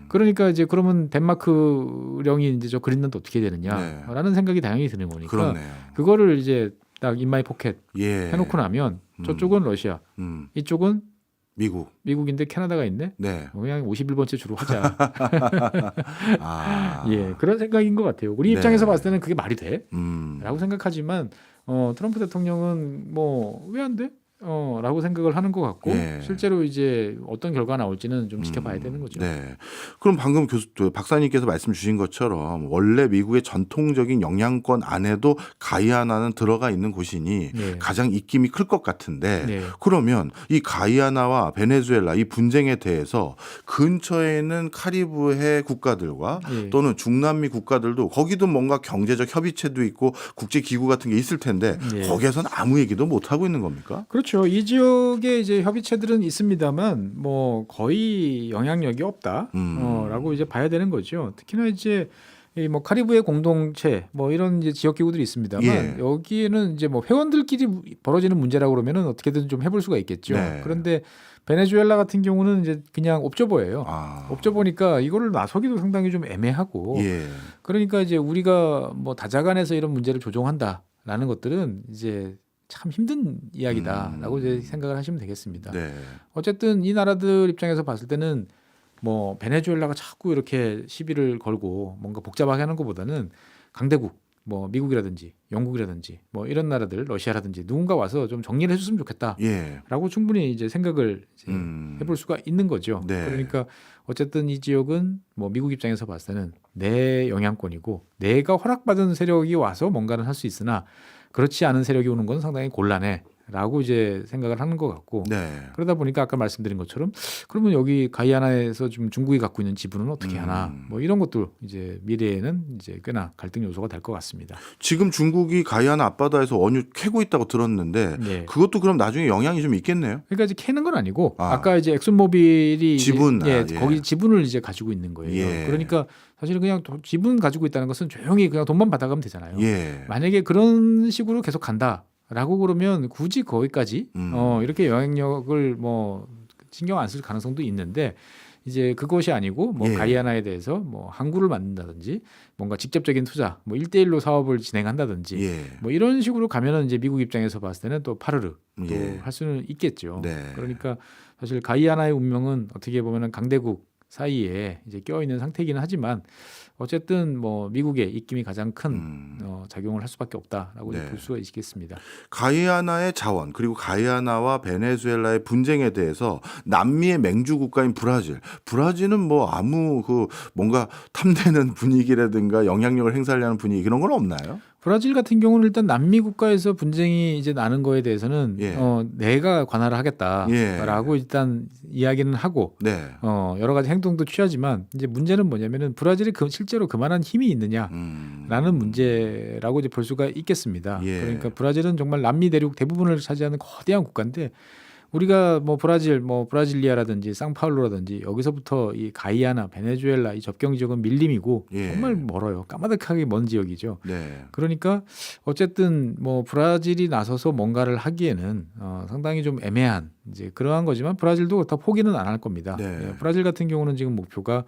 그러니까 이제 그러면 덴마크령이 이제 저 그린란드 어떻게 되느냐라는 생각이 당연히 드는 거니까 그렇네요. 그거를 이제 딱 인마이 포켓 예. 해놓고 나면 저쪽은 러시아, 이쪽은 미국인데 캐나다가 있네. 네. 그냥 51번째 주로 하자. 아. 예, 그런 생각인 것 같아요. 우리 네. 입장에서 봤을 때는 그게 말이 돼? 라고 음. 생각하지만 트럼프 대통령은 뭐 왜 안 돼? 라고 생각을 하는 것 같고 예. 실제로 이제 어떤 결과가 나올지는 좀 지켜봐야 되는 거죠. 네. 그럼 방금 박사님께서 말씀 주신 것처럼 원래 미국의 전통적인 영향권 안에도 가이아나는 들어가 있는 곳이니 네. 가장 입김이 클 것 같은데 네. 그러면 이 가이아나와 베네수엘라 이 분쟁에 대해서 근처에 있는 카리브해 국가들과 예. 또는 중남미 국가들도 거기도 뭔가 경제적 협의체도 있고 국제기구 같은 게 있을 텐데 예. 거기에서는 아무 얘기도 못 하고 있는 겁니까? 그렇죠. 이 지역에 이제 협의체들은 있습니다만 뭐 거의 영향력이 없다라고 이제 봐야 되는 거죠. 특히나 이제 이 뭐 카리브해 공동체 뭐 이런 이제 지역 기구들이 있습니다만 예. 여기에는 이제 뭐 회원들끼리 벌어지는 문제라고 그러면은 어떻게든 좀 해볼 수가 있겠죠. 네. 그런데 베네수엘라 같은 경우는 이제 그냥 옵저버예요. 아. 옵저버니까 이거를 나서기도 상당히 좀 애매하고 예. 그러니까 이제 우리가 뭐 다자간에서 이런 문제를 조정한다라는 것들은 이제 참 힘든 이야기다라고 이제 생각을 하시면 되겠습니다. 네. 어쨌든 이 나라들 입장에서 봤을 때는 뭐 베네수엘라가 자꾸 이렇게 시비를 걸고 뭔가 복잡하게 하는 것보다는 강대국 뭐 미국이라든지 영국이라든지 뭐 이런 나라들 러시아라든지 누군가 와서 좀 정리를 해줬으면 좋겠다라고 예. 충분히 이제 생각을 이제 해볼 수가 있는 거죠. 네. 그러니까 어쨌든 이 지역은 뭐 미국 입장에서 봤을 때는 내 영향권이고 내가 허락받은 세력이 와서 뭔가를 할 수 있으나 그렇지 않은 세력이 오는 건 상당히 곤란해라고 이제 생각을 하는 것 같고 네. 그러다 보니까 아까 말씀드린 것처럼 그러면 여기 가이아나에서 좀 중국이 갖고 있는 지분은 어떻게 하나 뭐 이런 것도 이제 미래에는 이제 꽤나 갈등 요소가 될 것 같습니다. 지금 중국이 가이아나 앞바다에서 원유 캐고 있다고 들었는데 네. 그것도 그럼 나중에 영향이 좀 있겠네요. 그러니까 이제 캐는 건 아니고 아. 아까 이제 엑슨모빌이 지분, 예, 예. 거기 지분을 이제 가지고 있는 거예요. 예. 그러니까 사실은 그냥 지분 가지고 있다는 것은 조용히 그냥 돈만 받아가면 되잖아요. 예. 만약에 그런 식으로 계속 간다라고 그러면 굳이 거기까지 이렇게 영향력을 뭐 신경 안 쓸 가능성도 있는데 이제 그것이 아니고 뭐 예. 가이아나에 대해서 뭐 항구를 만든다든지 뭔가 직접적인 투자 뭐 1대1로 사업을 진행한다든지 예. 뭐 이런 식으로 가면은 이제 미국 입장에서 봤을 때는 또 파르르 또 예. 할 수는 있겠죠. 네. 그러니까 사실 가이아나의 운명은 어떻게 보면은 강대국 사이에 이제 껴 있는 상태이기는 하지만 어쨌든 뭐 미국의 입김이 가장 큰 작용을 할 수밖에 없다라고 네. 볼 수가 있겠습니다. 가이아나의 자원 그리고 가이아나와 베네수엘라의 분쟁에 대해서 남미의 맹주 국가인 브라질은 뭐 아무 그 뭔가 탐내는 분위기라든가 영향력을 행사하려는 분위기 그런 건 없나요? 브라질 같은 경우는 일단 남미 국가에서 분쟁이 이제 나는 거에 대해서는 예. 내가 관할을 하겠다라고 일단 이야기는 하고 네. 여러 가지 행동도 취하지만 이제 문제는 뭐냐면은 브라질이 실제로 그만한 힘이 있느냐라는 문제라고 이제 볼 수가 있겠습니다. 예. 그러니까 브라질은 정말 남미 대륙 대부분을 차지하는 거대한 국가인데 우리가 뭐 브라질, 뭐 브라질리아라든지 상파울루라든지 여기서부터 이 가이아나, 베네수엘라 이 접경 지역은 밀림이고 예. 정말 멀어요. 까마득하게 먼 지역이죠. 네. 그러니까 어쨌든 뭐 브라질이 나서서 뭔가를 하기에는 상당히 좀 애매한 이제 그러한 거지만 브라질도 그렇다 포기는 안 할 겁니다. 네. 예, 브라질 같은 경우는 지금 목표가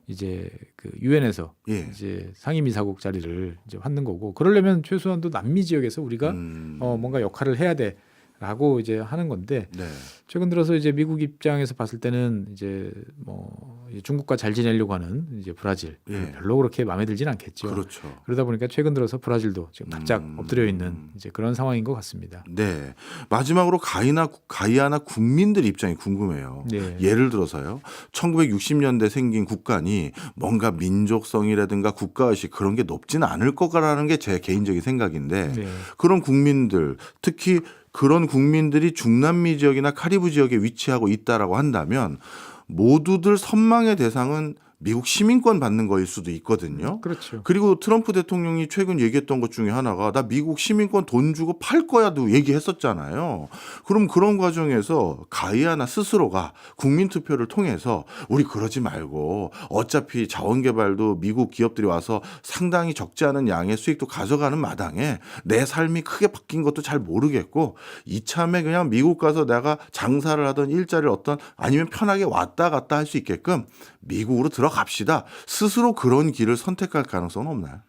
이제 그 유엔에서 예. 이제 상임이사국 자리를 이제 갖는 거고 그러려면 최소한도 남미 지역에서 우리가 뭔가 역할을 해야 돼. 라고 이제 하는 건데 네. 최근 들어서 이제 미국 입장에서 봤을 때는 이제 뭐 중국과 잘 지내려고 하는 이제 브라질 예. 별로 그렇게 마음에 들진 않겠죠. 그렇죠. 그러다 보니까 최근 들어서 브라질도 지금 바짝 엎드려 있는 이제 그런 상황인 것 같습니다. 네. 마지막으로 가이아나 국민들 입장이 궁금해요. 네. 예를 들어서요. 1960년대 생긴 국가니 뭔가 민족성이라든가 국가의식 그런 게 높지는 않을 거라는 게 제 개인적인 생각인데 네. 그런 국민들 특히 그런 국민들이 중남미 지역이나 카리브 지역에 위치하고 있다라고 한다면 모두들 선망의 대상은 미국 시민권 받는 거일 수도 있거든요. 그렇죠. 그리고 트럼프 대통령이 최근 얘기했던 것 중에 하나가 나 미국 시민권 돈 주고 팔 거야도 얘기했었잖아요. 그럼 그런 과정에서 가이아나 스스로가 국민투표를 통해서 우리 그러지 말고 어차피 자원개발도 미국 기업들이 와서 상당히 적지 않은 양의 수익도 가져가는 마당에 내 삶이 크게 바뀐 것도 잘 모르겠고 이참에 그냥 미국 가서 내가 장사를 하던 일자리를 어떤 아니면 편하게 왔다 갔다 할 수 있게끔 미국으로 들어갑시다. 스스로 그런 길을 선택할 가능성은 없나요?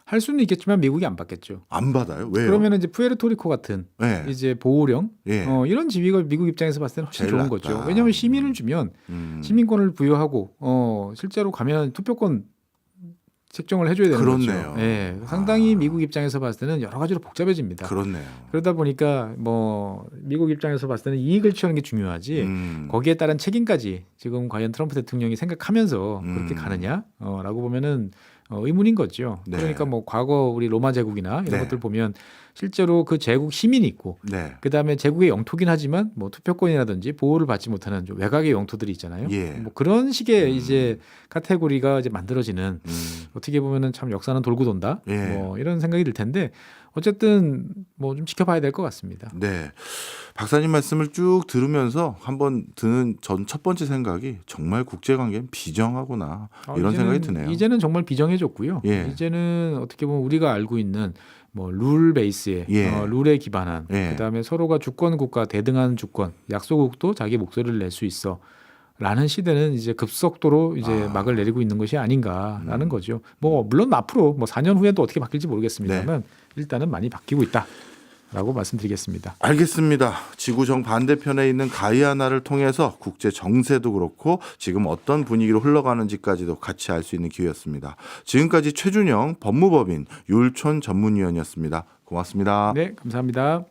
할 수는 있겠지만 미국이 안 받겠죠. 안 받아요. 왜요? 그러면 이제 푸에르토리코 같은 네. 이제 보호령 예. 이런 지위가 미국 입장에서 봤을 때는 훨씬 제일 좋은 낫다. 거죠. 왜냐하면 시민을 주면 시민권을 부여하고 실제로 가면 투표권 책정을 해줘야 되는 그렇네요. 거죠. 예, 상당히 미국 입장에서 봤을 때는 여러 가지로 복잡해집니다. 그렇네요. 그러다 보니까 뭐 미국 입장에서 봤을 때는 이익을 취하는 게 중요하지 거기에 따른 책임까지 지금 과연 트럼프 대통령이 생각하면서 그렇게 가느냐라고 보면은 의문인 거죠. 네. 그러니까 뭐 과거 우리 로마 제국이나 이런 네. 것들 보면 실제로 그 제국 시민이 있고 네. 그다음에 제국의 영토긴 하지만 뭐 투표권이라든지 보호를 받지 못하는 좀 외곽의 영토들이 있잖아요. 예. 뭐 그런 식의 이제 카테고리가 이제 만들어지는 어떻게 보면은 참 역사는 돌고 돈다. 예. 뭐 이런 생각이 들 텐데 어쨌든 뭐 좀 지켜봐야 될 것 같습니다. 네. 박사님 말씀을 쭉 들으면서 한번 드는 전 첫 번째 생각이 정말 국제관계는 비정하구나 이런 생각이 드네요. 이제는 정말 비정해졌고요. 예. 이제는 어떻게 보면 우리가 알고 있는 뭐 룰 베이스에 예. 룰에 기반한 예. 그다음에 서로가 주권국가 대등한 주권 약소국도 자기 목소리를 낼 수 있어. 라는 시대는 이제 급속도로 이제 막을 내리고 있는 것이 아닌가라는 거죠. 뭐 물론 앞으로 뭐 4년 후에도 어떻게 바뀔지 모르겠습니다만 일단은 많이 바뀌고 있다라고 말씀드리겠습니다. 알겠습니다. 지구 정반대편에 있는 가이아나를 통해서 국제 정세도 그렇고 지금 어떤 분위기로 흘러가는지까지도 같이 알 수 있는 기회였습니다. 지금까지 최준영 법무법인 율촌 전문위원이었습니다. 고맙습니다. 네, 감사합니다.